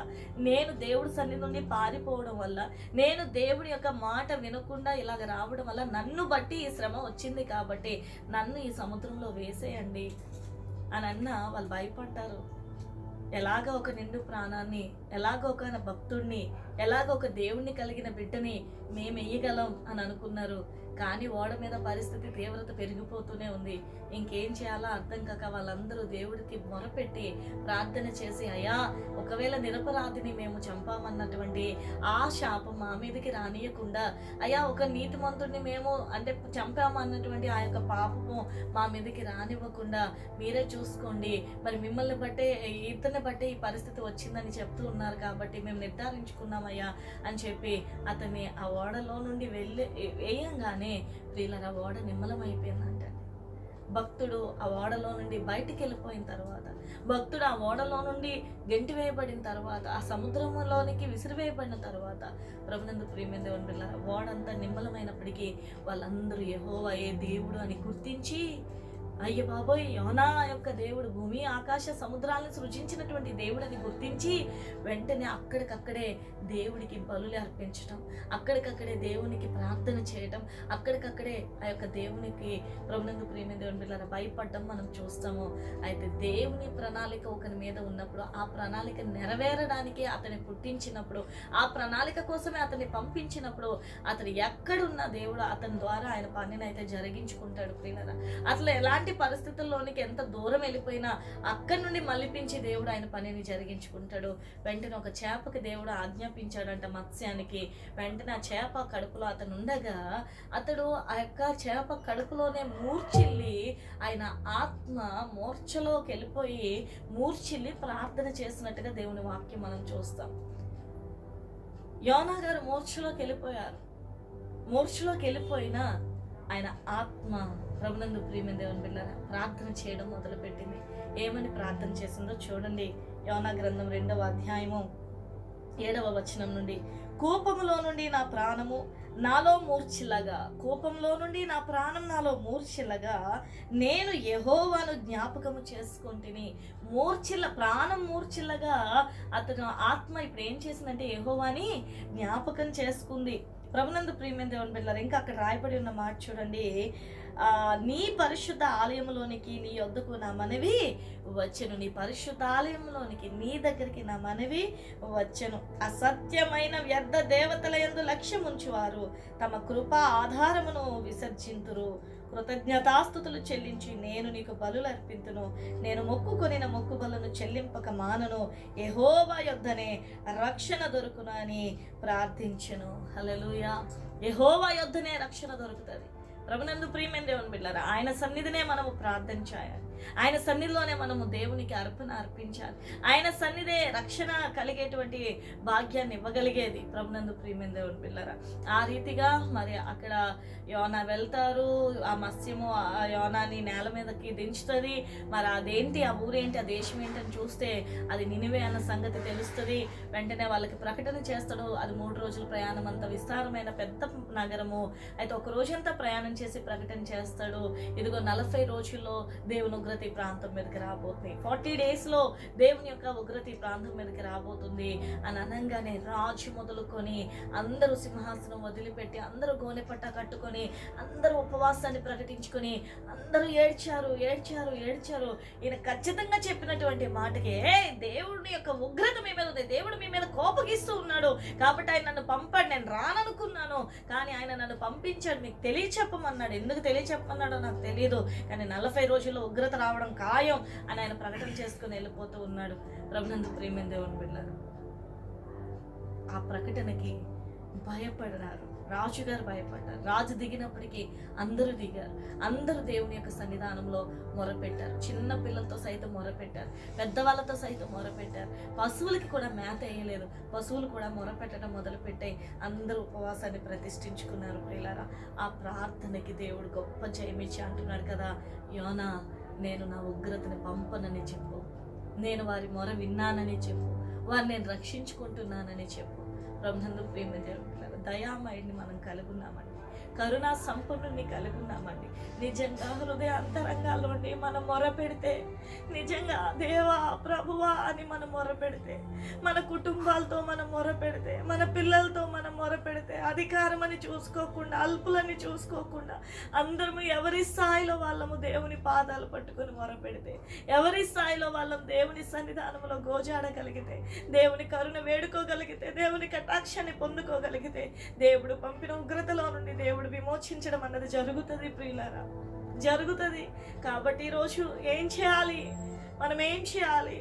[SPEAKER 1] నేను దేవుడి సన్నిధి నుండి పారిపోవడం వల్ల, నేను దేవుడి యొక్క మాట వినకుండా ఇలాగ రావడం వల్ల నన్ను బట్టి ఈ శ్రమ వచ్చింది, కాబట్టి నన్ను ఈ సముద్రంలో వేసేయండి అని అన్నా వాళ్ళు భయపడ్డారు. ఎలాగ ఒక నిండు ప్రాణాన్ని, ఎలాగ ఒక భక్తుడిని, ఎలాగ ఒక దేవుణ్ణి కలిగిన బిడ్డని మేము వెయ్యగలం అని అనుకున్నారు. కానీ ఓడ మీద పరిస్థితి తీవ్రత పెరిగిపోతూనే ఉంది. ఇంకేం చేయాలో అర్థం కాక వాళ్ళందరూ దేవుడికి మొరపెట్టి ప్రార్థన చేసి, అయ్యా ఒకవేళ నిరపరాధిని మేము చంపామన్నటువంటి ఆ శాపం మా మీదకి రానియకుండా, అయ్యా ఒక నీతిమంతుడిని మేము చంపామన్నటువంటి ఆ యొక్క పాపము మా మీదకి రానివ్వకుండా మీరే చూసుకోండి. మరి మిమ్మల్ని బట్టే, ఇతన్ని బట్టే ఈ పరిస్థితి వచ్చిందని చెప్తూ ఉన్నారు కాబట్టి మేము నిర్ధారించుకున్నామయ్యా అని చెప్పి అతన్ని ఆ ఓడలో నుండి వేయంగానే వీళ్ళ ఓడ నిమ్మలమైపోయిందంట. భక్తుడు ఆ ఓడలో నుండి బయటికి వెళ్ళిపోయిన తర్వాత, భక్తుడు ఆ ఓడలో నుండి గెంటి వేయబడిన తర్వాత, ఆ సముద్రంలోనికి విసిరివేయబడిన తర్వాత, ప్రభునందు ప్రియమైన దేవుని బిడ్డలారా ఓడంతా నిమ్మలమైనప్పటికీ వాళ్ళందరూ యెహోవాయే దేవుడు అని గుర్తించి అయ్య బాబోయ్, యోనా యొక్క దేవుడు భూమి ఆకాశ సముద్రాలను సృజించినటువంటి దేవుడని గుర్తించి వెంటనే అక్కడికక్కడే దేవుడికి బలులు అర్పించటం, అక్కడికక్కడే దేవునికి ప్రార్థన చేయటం, అక్కడికక్కడే ఆ యొక్క దేవునికి ప్రభునందు ప్రియమైన దేవుని బిడ్డలారా భయపడడం మనం చూస్తాము. అయితే దేవుని ప్రణాళిక ఒకరి మీద ఉన్నప్పుడు, ఆ ప్రణాళిక నెరవేరడానికి అతని పుట్టించినప్పుడు, ఆ ప్రణాళిక కోసమే అతన్ని పంపించినప్పుడు, అతను ఎక్కడున్న దేవుడు అతని ద్వారా ఆయన పనిని అయితే జరిగించుకుంటాడు. ప్రియులారా, అట్లా ఎలాంటి పరిస్థితుల్లోనికి ఎంత దూరం వెళ్ళిపోయినా అక్కడి నుండి మళ్ళిపించి దేవుడు ఆయన పనిని జరిగించుకుంటాడు. వెంటనే ఒక చేపకి దేవుడు ఆజ్ఞాపించాడంట మత్స్యానికి. వెంటనే ఆ చేప కడుపులో అతను ఉండగా అతడు ఆ యొక్క చేప కడుపులోనే మూర్చిల్లి ఆయన ఆత్మ మూర్ఛలోకి వెళ్ళిపోయి మూర్చిల్లి ప్రార్థన చేసినట్టుగా దేవుని వాక్యం మనం చూస్తాం. యోనా గారు మూర్ఛలోకి వెళ్ళిపోయారు. మూర్ఛలోకి వెళ్ళిపోయినా ఆయన ఆత్మ ప్రభునందు ప్రియమైన దేవుని బిడ్డలారా ప్రార్థన చేయడం మొదలుపెట్టింది. ఏమని ప్రార్థన చేసిందో చూడండి. యోనా గ్రంథం 2వ అధ్యాయము 7వ వచనం నుండి, కోపములో నుండి నా ప్రాణము నాలో మూర్ఛిల్లగా, కోపంలో నుండి నా ప్రాణం నాలో మూర్ఛిల్లగా, నేను యెహోవాను జ్ఞాపకము చేసుకుంటుని. ప్రాణం మూర్ఛిల్లగా అతను ఆత్మ ఇప్పుడు ఏం చేసిందంటే యెహోవాని జ్ఞాపకం చేసుకుంది. ప్రభునందు ప్రియమైన దేవుని బిడ్డలారా ఇంకా అక్కడ రాయబడి ఉన్న మాట చూడండి. నీ పరిశుద్ధ ఆలయంలోనికి నీ యొద్దకు నా మనవి వచ్చెను. నీ పరిశుద్ధ ఆలయంలోనికి నీ దగ్గరికి నా మనవి వచ్చెను. అసత్యమైన వ్యర్థ దేవతల యందు లక్ష్యం ఉంచువారు తమ కృప ఆధారమును విసర్జింతురు. కృతజ్ఞతాస్తుతులు చెల్లించి నేను నీకు బలులు అర్పింతును. నేను మొక్కుకొనిన మొక్కుబలను చెల్లింపక మానను. యెహోవా యొద్దనే రక్షణ దొరుకును అని ప్రార్థించెను. హల్లెలూయా. యెహోవా యొద్దనే రక్షణ దొరుకుతుంది. ప్రభునందు ప్రియమైన దేవుని బిడ్డలారా ఆయన సన్నిధినే మనము ప్రార్థన చేయాలి. ఆయన సన్నిధిలోనే మనము దేవునికి అర్పించాలి. ఆయన సన్నిధే రక్షణ కలిగేటువంటి భాగ్యాన్ని ఇవ్వగలిగేది. ప్రభునందు ప్రియమైన దేవుని బిడ్డలారా ఆ రీతిగా మరి అక్కడ యోనా వెళ్తారు. ఆ మత్స్యము ఆ యోనాని నేల మీదకి దించుతుంది. మరి అదేంటి, ఆ ఊరేంటి, ఆ దేశం ఏంటని చూస్తే అది నినివే అన్న సంగతి తెలుస్తుంది. వెంటనే వాళ్ళకి ప్రకటన చేస్తాడు. అది 3 రోజుల ప్రయాణం, అంత విస్తారమైన పెద్ద నగరము. అయితే ఒక రోజంతా ప్రయాణం చేసి ప్రకటన చేస్తాడు. ఇదిగో 40 రోజుల్లో దేవుని ఉగ్రత ఈ ప్రాంతం మీదకి రాబోతుంది. 40 days లో దేవుని యొక్క ఉగ్రత ఈ ప్రాంతం మీదకి రాబోతుంది అని అనగానే రాజు మొదలుకొని అందరూ సింహాసనం వదిలిపెట్టి, అందరూ గోనెపట్ట కట్టుకొని, అందరూ ఉపవాసాన్ని ప్రకటించుకొని అందరూ ఏడ్చారు. ఈయన ఖచ్చితంగా చెప్పినటువంటి మాటకి, దేవుని యొక్క ఉగ్రత మీ మీద ఉంది, దేవుడు మీ మీద కోపగిస్తూ ఉన్నాడు కాబట్టి ఆయన నన్ను పంపాడు. నేను రాననుకున్నాను కానీ ఆయన నన్ను పంపించాడు, మీకు తెలియచెప్పమన్నాడు. ఎందుకు తెలియచెప్పమన్నాడో నాకు తెలియదు కానీ 40 రోజుల్లో ఉగ్రత రావడం ఖాయం అని ఆయన ప్రకటన చేసుకుని వెళ్ళిపోతూ ఉన్నాడు. ప్రభునందు ప్రియమైన దేవుని బిడ్డలారా ఆ ప్రకటనకి భయపడ్డారు. రాజుగారు భయపడ్డారు. రాజు దిగినప్పటికీ అందరూ దిగారు. అందరూ దేవుని యొక్క సన్నిధానంలో మొరపెట్టారు. చిన్న పిల్లలతో సైతం మొరపెట్టారు, పెద్దవాళ్ళతో సైతం మొరపెట్టారు. పశువులకి కూడా మేత వేయలేదు, పశువులు కూడా మొరపెట్టడం మొదలుపెట్టాయి. అందరూ ఉపవాసాన్ని ప్రతిష్ఠించుకున్నారు. ప్రియులారా ఆ ప్రార్థనకి దేవుడు గొప్ప జయమిచ్చి అంటున్నాడు కదా, యోనా నేను నా ఉగ్రతని పంపనని చెప్పు, నేను వారి మొర విన్నానని చెప్పు, వారిని నేను రక్షించుకుంటున్నానని చెప్పు. ప్రభునందు ప్రియమైన దేవుని బిడ్డలారా దయామయుడిని మనం కలుగున్నామండి, కరుణా సంపన్నుని కలుగున్నామండి. నిజంగా హృదయ అంతరంగాల్లోండి మనం మొరపెడితే, నిజంగా దేవా ప్రభువా అని మనం మొరపెడితే, మన కుటుంబాలతో మనం మొరపెడితే, మన పిల్లలతో మనం మొరపెడితే, అధికారం అని చూసుకోకుండా, అల్పులని చూసుకోకుండా అందరము ఎవరి స్థాయిలో వాళ్ళము దేవుని పాదాలు పట్టుకొని మొరపెడితే, ఎవరి స్థాయిలో వాళ్ళం దేవుని సన్నిధానంలో గోజాడగలిగితే, దేవుని కరుణ వేడుకోగలిగితే, దేవుని కటాక్షాన్ని పొందుకోగలిగితే, దేవుడు పంపిన ఉగ్రతలో నుండి దేవుడు విమోచించడం అన్నది జరుగుతుంది. ప్రియులారా జరుగుతుంది. కాబట్టి ఈరోజు ఏం చేయాలి, మనం ఏం చేయాలి?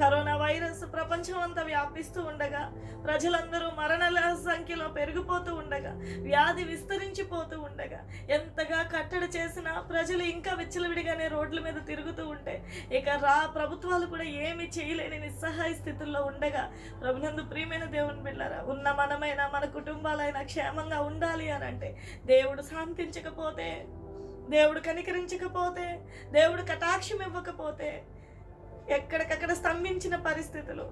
[SPEAKER 1] కరోనా వైరస్ ప్రపంచం అంతా వ్యాపిస్తూ ఉండగా, ప్రజలందరూ మరణాల సంఖ్యలో పెరిగిపోతూ ఉండగా, వ్యాధి విస్తరించిపోతూ ఉండగా, ఎంతగా కట్టడి చేసినా ప్రజలు ఇంకా విచ్చలవిడిగానే రోడ్ల మీద తిరుగుతూ ఉంటే, ఇక ప్రభుత్వాలు కూడా ఏమి చేయలేని నిస్సహాయ స్థితుల్లో ఉండగా, ప్రభునందు ప్రియమైన దేవుని బిడ్డలారా ఉన్న మనమైనా మన కుటుంబాలైనా క్షేమంగా ఉండాలి అని అంటే, దేవుడు శాంతించకపోతే, దేవుడు కనికరించకపోతే, దేవుడు కటాక్షం ఇవ్వకపోతే ఎక్కడికక్కడ స్తంభించిన పరిస్థితులు,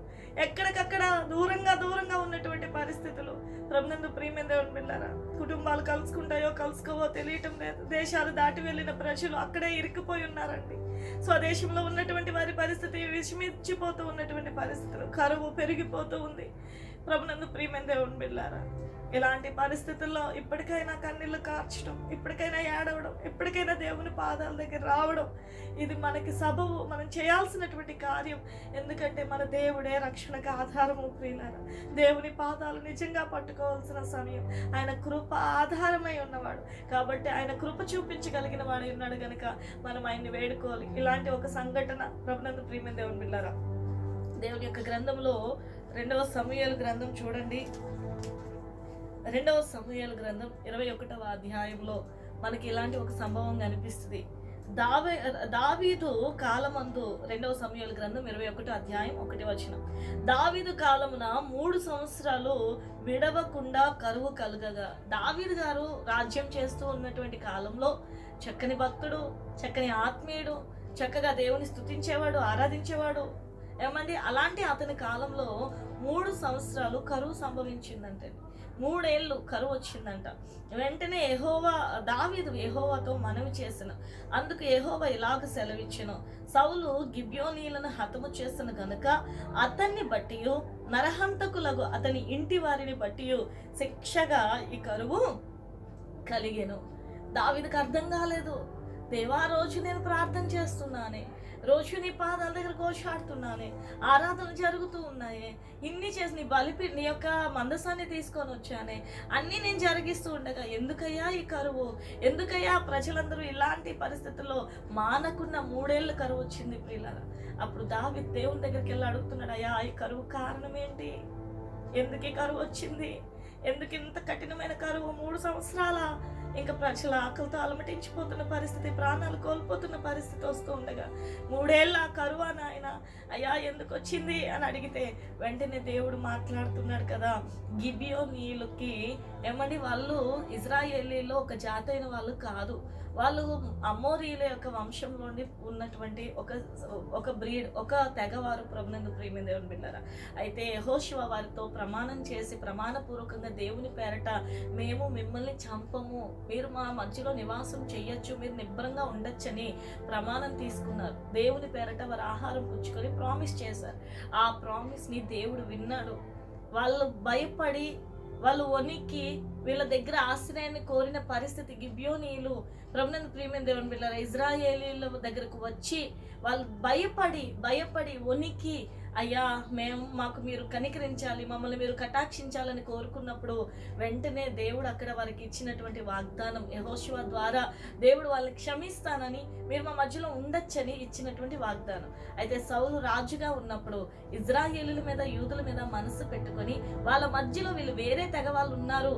[SPEAKER 1] ఎక్కడికక్కడ దూరంగా ఉన్నటువంటి పరిస్థితులు. ప్రభునందు ప్రియమైన దేవుని బిడ్డలారా, కుటుంబాలు కలుసుకుంటాయో కలుసుకోవో తెలియటం లేదు. దేశాలు దాటి వెళ్ళిన ప్రజలు అక్కడే ఇరుక్కుపోయి ఉన్నారండి. స్వదేశంలో ఉన్నటువంటి వారి పరిస్థితి విషమించిపోతూ ఉన్నటువంటి పరిస్థితులు, కరువు పెరిగిపోతూ ఉంది. ప్రభునందు ప్రియమైన దేవుని బిడ్డలారా, ఇలాంటి పరిస్థితుల్లో ఇప్పటికైనా కన్నీళ్లు కార్చడం, ఇప్పటికైనా ఏడవడం, ఇప్పటికైనా దేవుని పాదాల దగ్గర రావడం, ఇది మనకి సబబు, మనం చేయాల్సినటువంటి కార్యం. ఎందుకంటే మన దేవుడే రక్షణకు ఆధారము ప్రియులారా. దేవుని పాదాలు నిజంగా పట్టుకోవాల్సిన సమయం. ఆయన కృప ఆధారమై ఉన్నవాడు కాబట్టి ఆయన కృప చూపించగలిగిన వాడు ఉన్నాడు కనుక మనం ఆయన్ని వేడుకోవాలి. ఇలాంటి ఒక సంఘటన ప్రభునందు ప్రియమైన దేవుని బిడ్డలారా, దేవుని యొక్క గ్రంథంలో 2వ సమూయేలు గ్రంథం చూడండి. 2వ సమూయేలు గ్రంథం 21వ అధ్యాయంలో మనకి ఇలాంటి ఒక సంభవం కనిపిస్తుంది. దావీదు కాలమందు 2వ సమూయేలు గ్రంథం 21వ అధ్యాయం 1వ వచనం. దావీదు కాలమున 3 సంవత్సరాలు విడవకుండా కరువు కలుగగా. దావీదు గారు రాజ్యం చేస్తూ ఉన్నటువంటి కాలంలో చక్కని భక్తుడు, చక్కని ఆత్మీయుడు, చక్కగా దేవుని స్తుతించేవాడు, ఆరాధించేవాడు. ఏమండి, అలాంటి అతని కాలంలో 3 సంవత్సరాలు కరువు సంభవించిందంటే, 3 ఏళ్ళు కరువు వచ్చిందంట. వెంటనే దావీదు యెహోవాతో మనవి చేసిన అందుకు యెహోవా ఇలాగ సెలవిచ్చెను, సౌలు గిబ్యోనీలను హతము చేసిన గనుక అతన్ని బట్టి నరహంతకులకు అతని ఇంటి వారిని బట్టి శిక్షగా ఈ కరువు కలిగెను. దావీదుకు అర్థం కాలేదు. దేవా, రోజు నేను ప్రార్థన చేస్తున్నానే, రోజు నీ పాదాల దగ్గర కోశాడుతున్నానే, ఆరాధన జరుగుతూ ఉన్నాయే, ఇన్ని చేసి నీ యొక్క మందసాన్ని తీసుకొని వచ్చానే, అన్నీ నేను జరిగిస్తూ ఉండగా ఎందుకయ్యా ఈ కరువు, ఎందుకయ్యా ప్రజలందరూ ఇలాంటి పరిస్థితుల్లో మానకున్న 3 ఏళ్ళు కరువు వచ్చింది ప్రియులారా. అప్పుడు దావీదు దేవుని దగ్గరికి వెళ్ళి అడుగుతున్నాడు, అయ్యా ఈ కరువు కారణం ఏంటి, ఎందుకు ఈ కరువు వచ్చింది, ఎందుకు ఇంత కఠినమైన కరువు, 3 సంవత్సరాల ఇంకా ప్రజల ఆకలితో అలమటించిపోతున్న పరిస్థితి, ప్రాణాలు కోల్పోతున్న పరిస్థితి వస్తూ ఉండగా 3 ఏళ్ళ కరువు నాయన, అయ్యా ఎందుకు వచ్చింది అని అడిగితే వెంటనే దేవుడు మాట్లాడుతున్నాడు కదా, గిబియోనీయులకి ఏమండి, వాళ్ళు ఇజ్రాయేలీలో ఒక జాతి అయిన వాళ్ళు కాదు, వాళ్ళు అమోరీల యొక్క వంశంలోని ఉన్నటువంటి ఒక బ్రీడ్, ఒక తెగవారు. ప్రభునందు ప్రియమైన దేవుని బిడ్డలారా, అయితే యెహోషువ వారితో ప్రమాణం చేసి ప్రమాణపూర్వకంగా దేవుని పేరట మేము మిమ్మల్ని చంపము, మీరు మా మధ్యలో నివాసం చెయ్యొచ్చు, మీరు నిబ్బరంగా ఉండొచ్చని ప్రమాణం తీసుకున్నారు. దేవుని పేరట వారు ఆహారం పుచ్చుకొని ప్రామిస్ చేశారు. ఆ ప్రామిస్ని దేవుడు విన్నాడు. వాళ్ళు భయపడి, వాళ్ళు వణికి వీళ్ళ దగ్గర ఆశ్రయాన్ని కోరిన పరిస్థితి. గిబ్యోనీయులు ప్రభునందు ప్రియమైన దేవుని బిడ్డలారా, ఇజ్రాయేలీల దగ్గరకు వచ్చి వాళ్ళు భయపడి వణికి, అయ్యా మాకు మీరు కనికరించాలి, మమ్మల్ని మీరు కటాక్షించాలని కోరుకున్నప్పుడు వెంటనే దేవుడు అక్కడ వారికి ఇచ్చినటువంటి వాగ్దానం, యెహోషువ ద్వారా దేవుడు వాళ్ళని క్షమిస్తానని, మీరు మా మధ్యలో ఉండొచ్చని ఇచ్చినటువంటి వాగ్దానం. అయితే సౌలు రాజుగా ఉన్నప్పుడు ఇజ్రాయేలీల మీద, యూదుల మీద మనసు పెట్టుకొని వాళ్ళ మధ్యలో వీళ్ళు వేరే తెగ వాళ్ళు ఉన్నారు,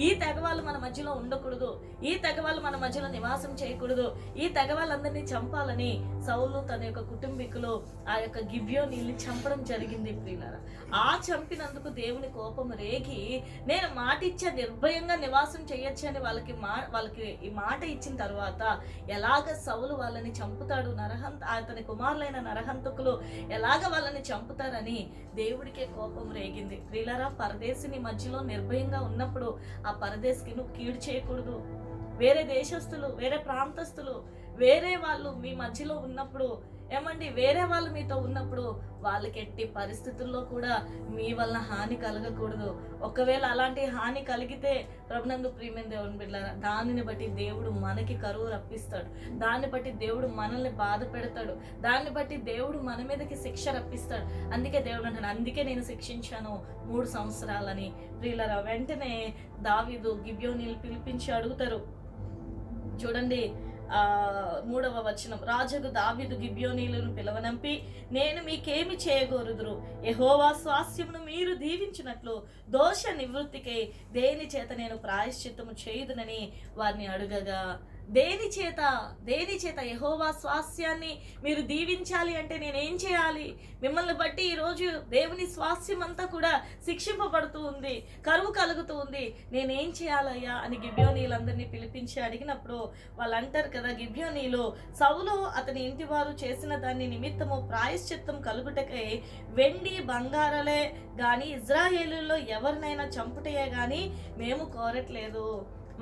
[SPEAKER 1] ఈ తెగ వాళ్ళు మన మధ్యలో ఉండకూడదు, ఈ తెగ వాళ్ళు మన మధ్యలో నివాసం చేయకూడదు, ఈ తెగ వాళ్ళందరినీ చంపాలని సౌలు తన యొక్క కుటుంబీకులు ఆ యొక్క గిబ్యోనీయుల్ని చంపడం జరిగింది ప్రియులారా. ఆ చంపినందుకు దేవుని కోపం రేగి, నేను మాట ఇచ్చే నిర్భయంగా నివాసం చేయొచ్చు అని వాళ్ళకి ఈ మాట ఇచ్చిన తర్వాత ఎలాగ సౌలు వాళ్ళని చంపుతాడు, అతని కుమారులైన నరహంతకులు ఎలాగ వాళ్ళని చంపుతారని దేవుడికే కోపం రేగింది ప్రియులారా. పరదేశిని మధ్యలో నిర్భయంగా ఉన్నప్పుడు ఆ పరదేశికి నువ్వు కీడు చేయకూడదు. వేరే దేశస్తులు, వేరే ప్రాంతస్తులు, వేరే వాళ్ళు మీ మధ్యలో ఉన్నప్పుడు, ఏమండి, వేరే వాళ్ళు మీతో ఉన్నప్పుడు వాళ్ళకి ఎట్టి పరిస్థితుల్లో కూడా మీ వల్ల హాని కలగకూడదు. ఒకవేళ అలాంటి హాని కలిగితే ప్రభునందు ప్రియమైన దేవుని బిడ్డలారా, దానిని బట్టి దేవుడు మనకి కరువు రప్పిస్తాడు, దాన్ని బట్టి దేవుడు మనల్ని బాధ పెడతాడు, దాన్ని బట్టి దేవుడు మన మీదకి శిక్ష రప్పిస్తాడు. అందుకే దేవుడు అంటాడు, అందుకే నేను శిక్షించాను 3 సంవత్సరాలని. ప్రియులారా, వెంటనే దావీదు గిబ్యోనీయులు పిలిపించి అడుగుతారు. చూడండి 3వ వచనం. రాజుకు దావీదు గిబ్యోనీయులను పిలవనంపి, నేను మీకేమి చేయగోరుదురు, యెహోవా స్వాస్థ్యమును మీరు దీవించినట్లు దోష నివృత్తికై దేని చేత నేను ప్రాయశ్చిత్తము చేయుదునని వారిని అడుగగా, దేని చేత యెహోవా స్వాస్థ్యాన్ని మీరు దీవించాలి అంటే నేనేం చేయాలి? మిమ్మల్ని బట్టి ఈరోజు దేవుని స్వాస్థ్యం అంతా కూడా శిక్షింపబడుతూ ఉంది, కరువు కలుగుతూ ఉంది, నేనేం చేయాలయ్యా అని గిబియోనీలందరినీ పిలిపించి అడిగినప్పుడు వాళ్ళు అంటారు కదా, గిబియోనీలు సౌలు అతని ఇంటి వారు చేసిన దాని నిమిత్తము ప్రాయశ్చిత్తం కలుగుటకై వెండి బంగారాలే గాని ఇజ్రాయేలులో ఎవరినైనా చంపుటయే గాని మేము కోరట్లేదు.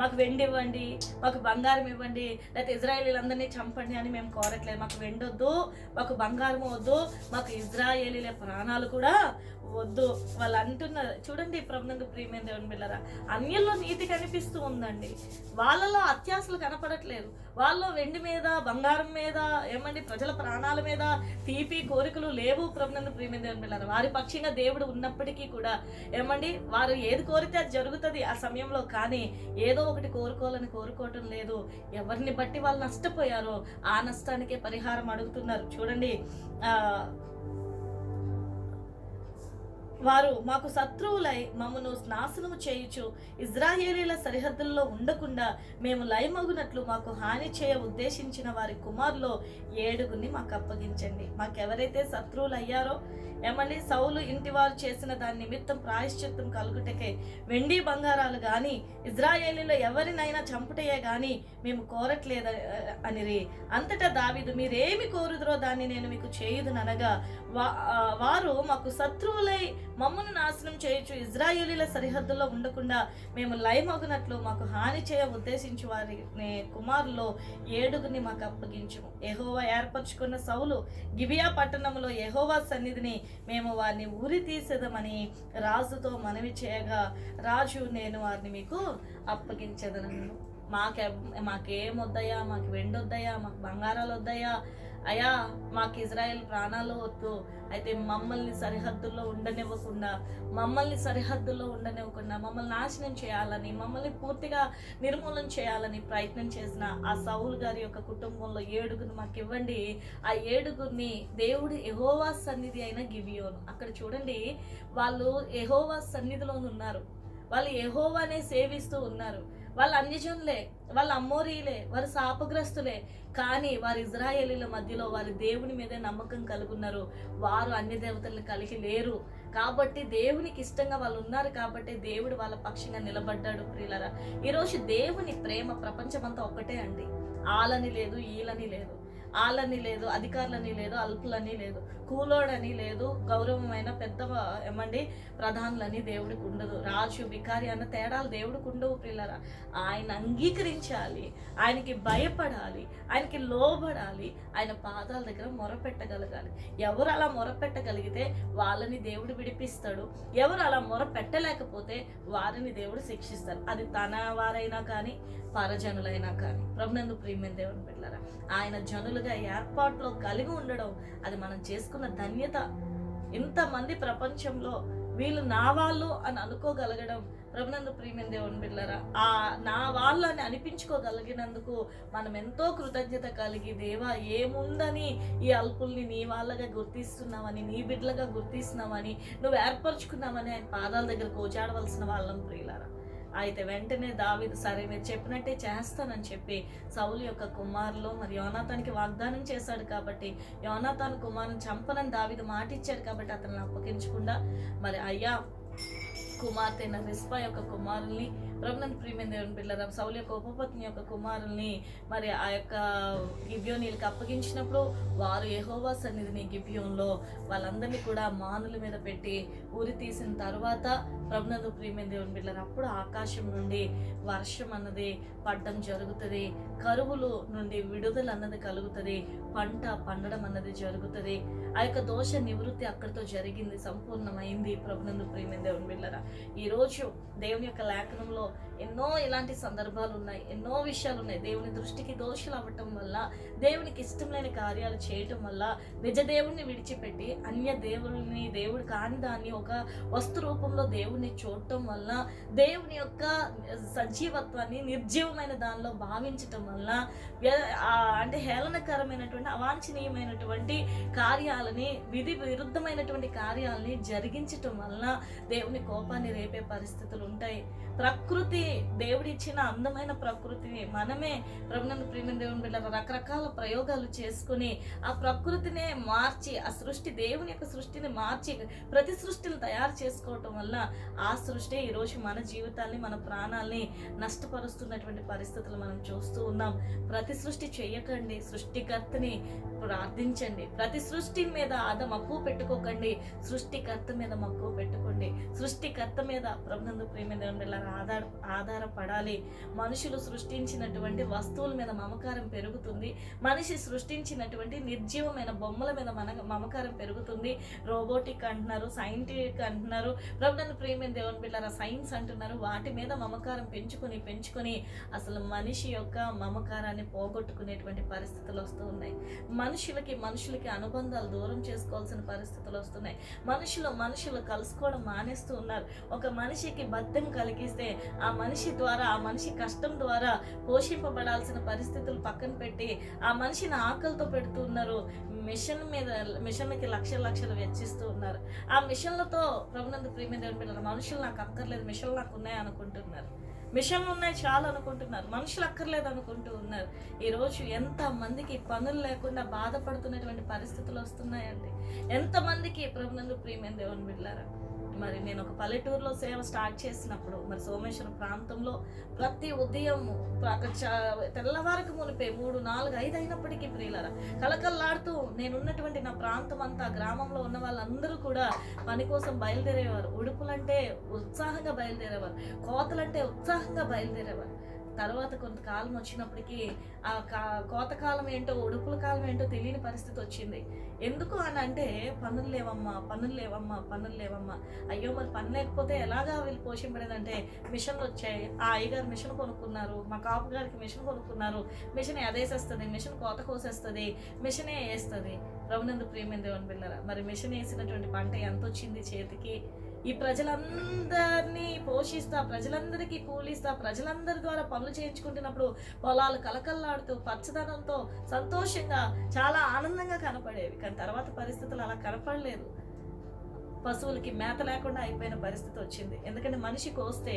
[SPEAKER 1] మాకు వెండి ఇవ్వండి, మాకు బంగారం ఇవ్వండి, లేకపోతే ఇజ్రాయేలీలందరినీ చంపండి అని మేము కోరట్లేదు. మాకు వెండి వద్దు, మాకు బంగారం వద్దు, మాకు ఇజ్రాయేలీల ప్రాణాలు కూడా వద్దు. వాళ్ళు అంటున్నారు. చూడండి ప్రభునందు ప్రియమైన దేవుని బిడ్డలారా, అన్యుల్లో నీతి కనిపిస్తూ ఉందండి, వాళ్ళలో అత్యాశలు కనపడట్లేదు. వాళ్ళు వెండి మీద బంగారం మీద ప్రజల ప్రాణాల మీద తీపి కోరికలు లేవు. ప్రభునందు ప్రియమైన దేవుని బిడ్డలారా, వారి పక్షంగా దేవుడు ఉన్నప్పటికీ కూడా వారు ఏది కోరితే అది జరుగుతుంది ఆ సమయంలో. కానీ ఏదో ఒకటి కోరుకోవటం లేదు. ఎవరిని బట్టి వాళ్ళు నష్టపోయారో ఆ నష్టానికే పరిహారం అడుగుతున్నారు. చూడండి, వారు మాకు శత్రువులై మమ్మను నాశనము చేయుచు ఇజ్రాయేలీల సరిహద్దుల్లో ఉండకుండా మేము లయమగునట్లు మాకు హాని చేయ ఉద్దేశించిన వారి కుమారులో 7 మాకు అప్పగించండి. మాకెవరైతే శత్రువులు అయ్యారో సౌలు ఇంటి వారు చేసిన దాని నిమిత్తం ప్రాయశ్చిత్తం కలుగుటకే వెండి బంగారాలు గాని ఇజ్రాయేలీలో ఎవరినైనా చంపుటయే గాని మేము కోరట్లేదు అనిరి. అంతటా దావీదు, మీరేమి కోరుదురో దాన్ని నేను మీకు చేయుదుననగా వారు మాకు శత్రువులై మమ్మను నాశనం చేయొచ్చు ఇజ్రాయేలీల సరిహద్దుల్లో ఉండకుండా మేము లయమగునట్లు మాకు హాని చేయ ఉద్దేశించి వారి కుమారులో 7 మాకు అప్పగించు. యెహోవా ఏర్పరచుకున్న సౌలు గిబియా పట్టణంలో యెహోవా సన్నిధిని మేము వారిని ఊరి తీసేదమని రాజుతో మనవి చేయగా రాజు, నేను వారిని మీకు అప్పగించదనను. మాకేం వద్దయ్యా, మాకు వెండి వద్దయ్యా, మాకు బంగారాలు వద్దయ్యా, అయ్యా మాకు ఇజ్రాయెల్ ప్రాణాలు వద్దు. అయితే మమ్మల్ని సరిహద్దుల్లో ఉండనివ్వకుండా మమ్మల్ని నాశనం చేయాలని, మమ్మల్ని పూర్తిగా నిర్మూలన చేయాలని ప్రయత్నం చేసిన ఆ సౌలు గారి యొక్క కుటుంబంలో 7 మాకు ఇవ్వండి. ఆ 7 దేవుడు యెహోవా సన్నిధి అయిన గిబియోను. అక్కడ చూడండి, వాళ్ళు యెహోవా సన్నిధిలోనే ఉన్నారు, వాళ్ళు యెహోవానే సేవిస్తూ ఉన్నారు. వాళ్ళు అన్యజనులే, వాళ్ళు అమ్మోరీలే, వారు శాపగ్రస్తులే. కానీ వారు ఇజ్రాయేలీల మధ్యలో వారి దేవుని మీదే నమ్మకం కలుగున్నారు. వారు అన్య దేవతలను కలిగి లేరు. కాబట్టి దేవునికి ఇష్టంగా వాళ్ళు ఉన్నారు కాబట్టి దేవుడు వాళ్ళ పక్షంగా నిలబడ్డాడు. ప్రియులారా, ఈరోజు దేవుని ప్రేమ ప్రపంచమంతా ఒక్కటే అండి. ఆలని లేదు, ఈలని లేదు, ఆలని లేదు, అధికారులని లేదు, అల్పులని లేదు, కూలోడని లేదు, గౌరవమైన పెద్ద ప్రధానులని దేవుడికి ఉండదు. రాజు బికారి అన్న తేడాలు దేవుడికి ఉండవు. పిల్లరా, ఆయన అంగీకరించాలి, ఆయనకి భయపడాలి, ఆయనకి లోబడాలి, ఆయన పాదాల దగ్గర మొరపెట్టగలగాలి. ఎవరు అలా మొరపెట్టగలిగితే వాళ్ళని దేవుడు విడిపిస్తాడు. ఎవరు అలా మొరపెట్టలేకపోతే వారిని దేవుడు శిక్షిస్తారు. అది తన వారైనా కానీ పరజనులైనా కానీ. ప్రభునందు ప్రియమైన దేవుని బిడ్డలారా, ఆయన జనులుగా ఏర్పాట్లో కలిగి ఉండడం అది మనం చేసుకున్న ధన్యత. ఇంతమంది ప్రపంచంలో వీళ్ళు నా వాళ్ళు అని అనుకోగలగడం, ప్రభునందు ప్రియమైన దేవుని బిడ్డలారా, ఆ నా వాళ్ళు అని అనిపించుకోగలిగినందుకు మనం ఎంతో కృతజ్ఞత కలిగి, దేవా ఏముందని ఈ అల్పుల్ని నీ వాళ్ళగా గుర్తిస్తున్నామని, నీ బిడ్డలుగా గుర్తిస్తున్నామని, నువ్వు ఏర్పరచుకున్నామని ఆయన పాదాల దగ్గర కోచాడవలసిన వాళ్ళం. ప్రియులారా, అయితే వెంటనే దావీదు, సరే మీరు చెప్పినట్టే చేస్తానని చెప్పి సౌలు యొక్క కుమారులు మరి యోనాతానికి వాగ్దానం చేశాడు కాబట్టి, యోనాతాను కుమారుని చంపనని దావీదు మాట ఇచ్చాడు కాబట్టి అతన్ని అప్పగించకుండా మరి అయ్యా కుమార్తె అయిన రిస్పా యొక్క కుమారుల్ని, ప్రభునందు ప్రియమైన దేవుని బిడ్డలారా, సౌలు యొక్క ఉపపత్ని యొక్క కుమారుల్ని మరి ఆ యొక్క గిబియోనీలకు అప్పగించినప్పుడు వారు యెహోవా సన్నిధిని గిబియోన్లో వాళ్ళందరినీ కూడా మానుల మీద పెట్టి ఊరి తీసిన తర్వాత, ప్రభునందు ప్రియమైన దేవుని బిడ్డలారా, అప్పుడు ఆకాశం నుండి వర్షం అన్నది పడ్డం జరుగుతుంది, కరువులు నుండి విడుదల అన్నది కలుగుతుంది, పంట పండడం అన్నది జరుగుతుంది. ఆ యొక్క దోష నివృత్తి అక్కడితో జరిగింది, సంపూర్ణమైంది. ప్రభునందు ప్రియమైన దేవుని బిడ్డలారా, ఈరోజు దేవుని యొక్క లేఖనంలో ఎన్నో ఇలాంటి సందర్భాలు ఉన్నాయి, ఎన్నో విషయాలు ఉన్నాయి. దేవుని దృష్టికి దోషులు అవ్వటం వల్ల, దేవునికి ఇష్టం లేని కార్యాలు చేయటం వల్ల, నిజ దేవుణ్ణి విడిచిపెట్టి అన్య దేవుని, దేవుడు కాని దాన్ని ఒక వస్తు రూపంలో దేవుణ్ణి చూడటం వల్ల, దేవుని యొక్క సజీవత్వాన్ని నిర్జీవమైన దానిలో భావించటం వల్ల, అంటే హేళనకరమైనటువంటి అవాంఛనీయమైనటువంటి కార్యాలని, విధి విరుద్ధమైనటువంటి కార్యాలని జరిగించటం వల్ల దేవుని కోపాన్ని రేపే పరిస్థితులు ఉంటాయి. ప్రకృతి ప్రకృతి దేవుడిచ్చిన అందమైన ప్రకృతిని మనమే ప్రభునందు ప్రియమైన దేవుని బిడ్డ రకరకాల ప్రయోగాలు చేసుకుని ఆ ప్రకృతినే మార్చి ఆ సృష్టి దేవుని యొక్క సృష్టిని మార్చి ప్రతి సృష్టిని తయారు చేసుకోవటం వల్ల ఆ సృష్టి ఈరోజు మన జీవితాల్ని మన ప్రాణాల్ని నష్టపరుస్తున్నటువంటి పరిస్థితులు మనం చూస్తూ ఉన్నాం. ప్రతి సృష్టి చెయ్యకండి, సృష్టికర్తని ప్రార్థించండి. ప్రతి సృష్టి మీద మక్కువ పెట్టుకోకండి, సృష్టికర్త మీద మక్కువ పెట్టుకోండి. సృష్టికర్త మీద ప్రభునందు ప్రియమైన ఆధారపడాలి. మనుషులు సృష్టించినటువంటి వస్తువుల మీద మమకారం పెరుగుతుంది. మనిషి సృష్టించినటువంటి నిర్జీవమైన బొమ్మల మీద మమకారం పెరుగుతుంది. రోబోటిక్ అంటున్నారు, సైంటిఫిక్ అంటున్నారు, ప్రభునందు ప్రియమైన దేవుని బిడ్డలారా సైన్స్ అంటున్నారు. వాటి మీద మమకారం పెంచుకొని అసలు మనిషి యొక్క మమకారాన్ని పోగొట్టుకునేటువంటి పరిస్థితులు వస్తూ ఉన్నాయి. మనుషులకి అనుబంధాలు దూరం చేసుకోవాల్సిన పరిస్థితులు వస్తున్నాయి. మనుషులు కలుసుకోవడం మానేస్తూ ఉన్నారు. ఒక మనిషికి బద్ధం కలిగిస్తే ఆ మనిషి ద్వారా, ఆ మనిషి కష్టం ద్వారా పోషింపబడాల్సిన పరిస్థితులు పక్కన పెట్టి ఆ మనిషిని ఆకలితో పెడుతూ ఉన్నారు. మిషన్లకి లక్షలు వెచ్చిస్తూ ఉన్నారు. ఆ మిషన్లతో ప్రభునందు ప్రియమైన దేవుని బిడ్డలారా మనుషులు నాకు అక్కర్లేదు, మిషన్లు నాకు ఉన్నాయి అనుకుంటున్నారు. మిషన్లు ఉన్నాయి చాలు అనుకుంటున్నారు, మనుషులు అక్కర్లేదు అనుకుంటూ ఉన్నారు. ఈరోజు ఎంతమందికి పనులు లేకుండా బాధపడుతున్నటువంటి పరిస్థితులు వస్తున్నాయండి. ఎంతమందికి ప్రభునందు ప్రియమైన దేవుని బిడ్డలారా. మరి నేను ఒక పల్లెటూరులో సేవ స్టార్ట్ చేసినప్పుడు మరి సోమేశ్వరం ప్రాంతంలో ప్రతి ఉదయం తెల్లవారికి మునిపే 3, 4, 5 అయినప్పటికీ ప్రియులారా కలకల్లాడుతూ నేనున్నటువంటి నా ప్రాంతం అంతా, గ్రామంలో ఉన్న వాళ్ళందరూ కూడా పని కోసం బయలుదేరేవారు. ఉడుపులంటే ఉత్సాహంగా బయలుదేరేవారు, కోతలంటే ఉత్సాహంగా బయలుదేరేవారు. తర్వాత కొంతకాలం వచ్చినప్పటికీ ఆ కోతకాలం ఏంటో ఉడుపుల కాలం ఏంటో తెలియని పరిస్థితి వచ్చింది. ఎందుకు అని అంటే పనులు లేవమ్మా. అయ్యో మరి పని లేకపోతే ఎలాగా వీళ్ళు పోషింపడేదంటే మిషన్లు వచ్చాయి. ఆ అయ్యగారు మిషన్ కొనుక్కున్నారు, మా కాపు గారికి మిషన్ కొనుక్కున్నారు. మిషన్ అదేసేస్తుంది, మిషన్ కోత కోసేస్తుంది, మిషనే వేస్తుంది. ప్రభునందు ప్రియమైన దేవుని బిడ్డలారా మరి మిషన్ వేసినటువంటి పంట ఎంత వచ్చింది చేతికి? ఈ ప్రజలందరినీ పోషిస్తా, ప్రజలందరికీ కూలిస్తా, ప్రజలందరి ద్వారా పనులు చేయించుకుంటున్నప్పుడు పొలాలు కలకల్లాడుతూ పచ్చదనంతో సంతోషంగా చాలా ఆనందంగా కనపడేవి. కానీ తర్వాత పరిస్థితులు అలా కనపడలేదు. పశువులకి మేత లేకుండా అయిపోయిన పరిస్థితి వచ్చింది. ఎందుకంటే మనిషి కోస్తే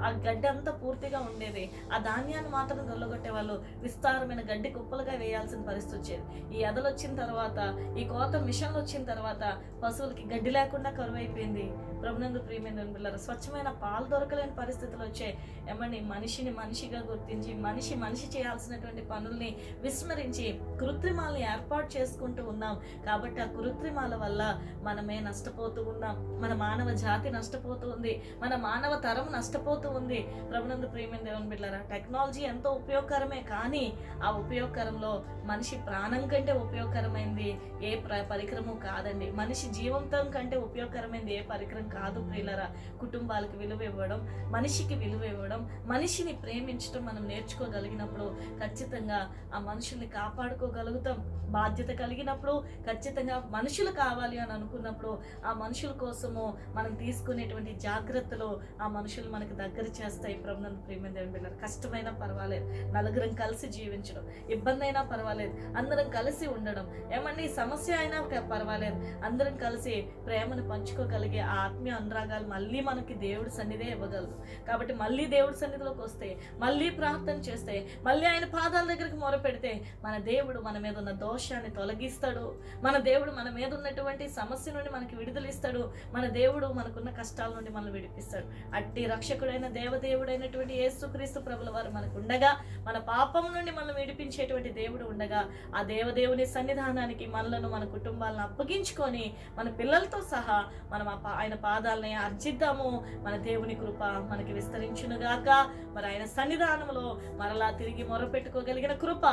[SPEAKER 1] ఆ గడ్డి అంతా పూర్తిగా ఉండేది, ఆ ధాన్యాన్ని మాత్రం దొల్లగొట్టే వాళ్ళు విస్తారమైన గడ్డి కుప్పలుగా వేయాల్సిన పరిస్థితి వచ్చేది. ఈ ఎదలు వచ్చిన తర్వాత, ఈ కోత మిషన్లు వచ్చిన తర్వాత పశువులకి గడ్డి లేకుండా కరువు అయిపోయింది. ప్రభునందు ప్రియమైన బిడ్డలారా స్వచ్ఛమైన పాలు దొరకలేని పరిస్థితులు వచ్చాయి. ఏమండి మనిషిని మనిషిగా గుర్తించి మనిషి చేయాల్సినటువంటి పనుల్ని విస్మరించి కృత్రిమాలని ఏర్పాటు చేసుకుంటూ ఉన్నాం. కాబట్టి ఆ కృత్రిమాల వల్ల మనమే నష్టపోతూ ఉన్నాం. మన మానవ జాతి నష్టపోతూ ఉంది, మన మానవ తరం నష్టపోతూ ఉంది. ప్రభునందు ప్రియమైన దేవుని బిడ్డలారా టెక్నాలజీ ఎంతో ఉపయోగకరమే, కానీ ఆ ఉపయోగకరంలో మనిషి ప్రాణం కంటే ఉపయోగకరమైంది ఏ పరికరము కాదండి. మనిషి జీవంతం కంటే ఉపయోగకరమైంది ఏ పరికరం కాదు ప్రియులారా. కుటుంబాలకు విలువ ఇవ్వడం, మనిషికి విలువ ఇవ్వడం, మనిషిని ప్రేమించడం మనం నేర్చుకోగలిగినప్పుడు ఖచ్చితంగా ఆ మనుషుల్ని కాపాడుకోగలుగుతాం. బాధ్యత కలిగినప్పుడు ఖచ్చితంగా మనుషులు కావాలి అని అనుకున్నప్పుడు ఆ మనుషుల కోసము మనం తీసుకునేటువంటి జాగ్రత్తలు ఆ మనుషులు మనకు దగ్గర చేస్తాయి. ప్రభునందు ప్రియమైన దేవుని బిడ్డలారా కష్టమైనా పర్వాలేదు, నలుగురం కలిసి జీవించడం, ఇబ్బంది అయినా పర్వాలేదు, అందరం కలిసి ఉండడం, ఏమన్నా సమస్య అయినా పర్వాలేదు, అందరం కలిసి ప్రేమను పంచుకోగలిగే ఆ ఆత్మీయ అనురాగాలు మళ్ళీ మనకి దేవుడి సన్నిధే ఇవ్వగలదు. కాబట్టి మళ్ళీ దేవుడి సన్నిధిలోకి వస్తే, మళ్ళీ ప్రార్థన చేస్తే, మళ్ళీ ఆయన పాదాల దగ్గరికి మొరపెడితే మన దేవుడు మన మీద ఉన్న దోషాన్ని తొలగిస్తాడు. మన దేవుడు మన మీద ఉన్నటువంటి సమస్య నుండి మనకి విడుదలిస్తాడు. మన దేవుడు మనకున్న కష్టాల నుండి మనం విడిపిస్తాడు. అట్టి రక్షకుడైన దేవదేవుడైనటువంటి యేసుక్రీస్తు ప్రభుల వారు మనకు ఉండగా, మన పాపం నుండి మనం విడిపించేటువంటి దేవుడు ఉండగా, ఆ దేవదేవుని సన్నిధానానికి మనలను, మన కుటుంబాలను అప్పగించుకొని మన పిల్లలతో సహా మనం ఆయన పాదాలని అర్జిద్దాము. మన దేవుని కృప మనకి విస్తరించునుగాక. మరి ఆయన సన్నిధానంలో మరలా తిరిగి మొరపెట్టుకోగలిగిన కృప,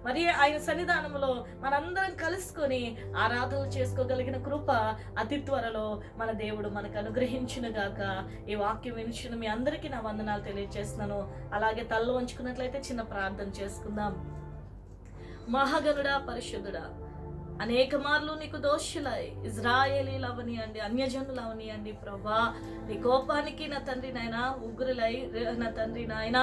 [SPEAKER 1] మరి ఆయన సన్నిధానంలో మనందరం కలుసుకొని ఆరాధనలు చేసుకోగలిగిన కృప అతి త్వరలో మన దేవుడు మనకు అనుగ్రహించునుగాక. ఈ వాక్యం వినిచిన మీ అందరికీ నా వందనాలు తెలియజేస్తున్నాను. అలాగే తలలో ఉంచుకున్నట్లయితే చిన్న ప్రార్థన చేసుకుందాం. మహాగణుడా, పరిశుద్ధుడా, అనేక మార్లు నీకు దోషులై ఇజ్రాయేలీలు అవనియండి, అన్యజనులు అవనియండి ప్రభా, నీ కోపానికి నా తండ్రి నాయన ఉగ్రులై నా తండ్రి నాయన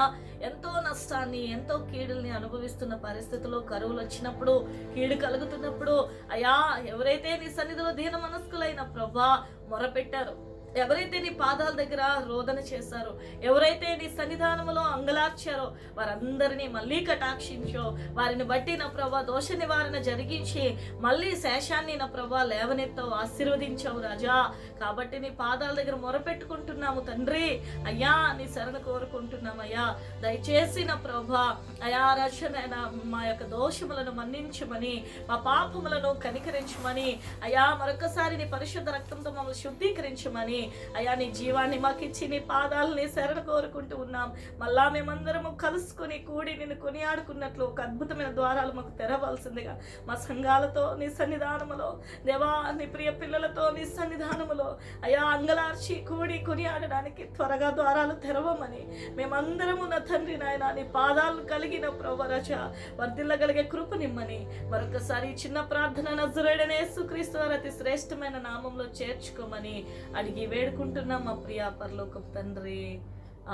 [SPEAKER 1] ఎంతో నష్టాన్ని, ఎంతో కీడుల్ని అనుభవిస్తున్న పరిస్థితుల్లో కరువులు వచ్చినప్పుడు, కీడు కలుగుతున్నప్పుడు అయా ఎవరైతే నీ సన్నిధిలో దీన మనస్కులైన ప్రభా మొరపెట్టారు, ఎవరైతే నీ పాదాల దగ్గర రోదన చేశారో, ఎవరైతే నీ సన్నిధానములో అంగలార్చారో వారందరినీ మళ్ళీ కటాక్షించో. వారిని బట్టి నా ప్రభా దోష నివారణ జరిగించి మళ్ళీ శేషాన్ని నా ప్రభా లేవనెత్తావు, ఆశీర్వదించావు రాజా. కాబట్టి నీ పాదాల దగ్గర మొరపెట్టుకుంటున్నాము తండ్రి. అయ్యా నీ శరణ కోరుకుంటున్నామయ్యా. దయచేసి నా ప్రభా అయా రక్షణైనా మా యొక్క దోషములను మన్నించమని, మా పాపములను కనికరించమని, అయా మరొకసారి నీ పరిశుద్ధ రక్తంతో మమ్మల్ని శుద్ధీకరించమని, అయా నీ జీవాన్ని మాకు ఇచ్చి నీ పాదాలని శరణ కోరుకుంటూ ఉన్నాం. మళ్ళా మేమందరము కలుసుకుని కూడి నిన్ను కొనియాడుకున్నట్లు ఒక అద్భుతమైన ద్వారాలు మాకు తెరవలసిందిగా మా సంఘాలతో నీ సన్నిధానములో దేవా, నీ ప్రియ పిల్లలతో నీ సన్నిధానములో అయా అంగలార్చి కూడి కొనియాడడానికి త్వరగా ద్వారాలు తెరవమని మేమందరము నా తండ్రి నాయన నీ పాదాలను కలిగిన ప్రభు రజ వర్ధిల్లగలిగే కృపనిమ్మని మరొకసారి చిన్న ప్రార్థన నజరేయుడైన యేసుక్రీస్తు వారి అతి శ్రేష్టమైన నామంలో చేర్చుకోమని అడిగి వేడుకుంటున్నాం మా ప్రియ పరలోకపు తండ్రి.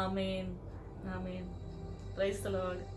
[SPEAKER 1] ఆమేన్. ఆమేన్. Praise the lord.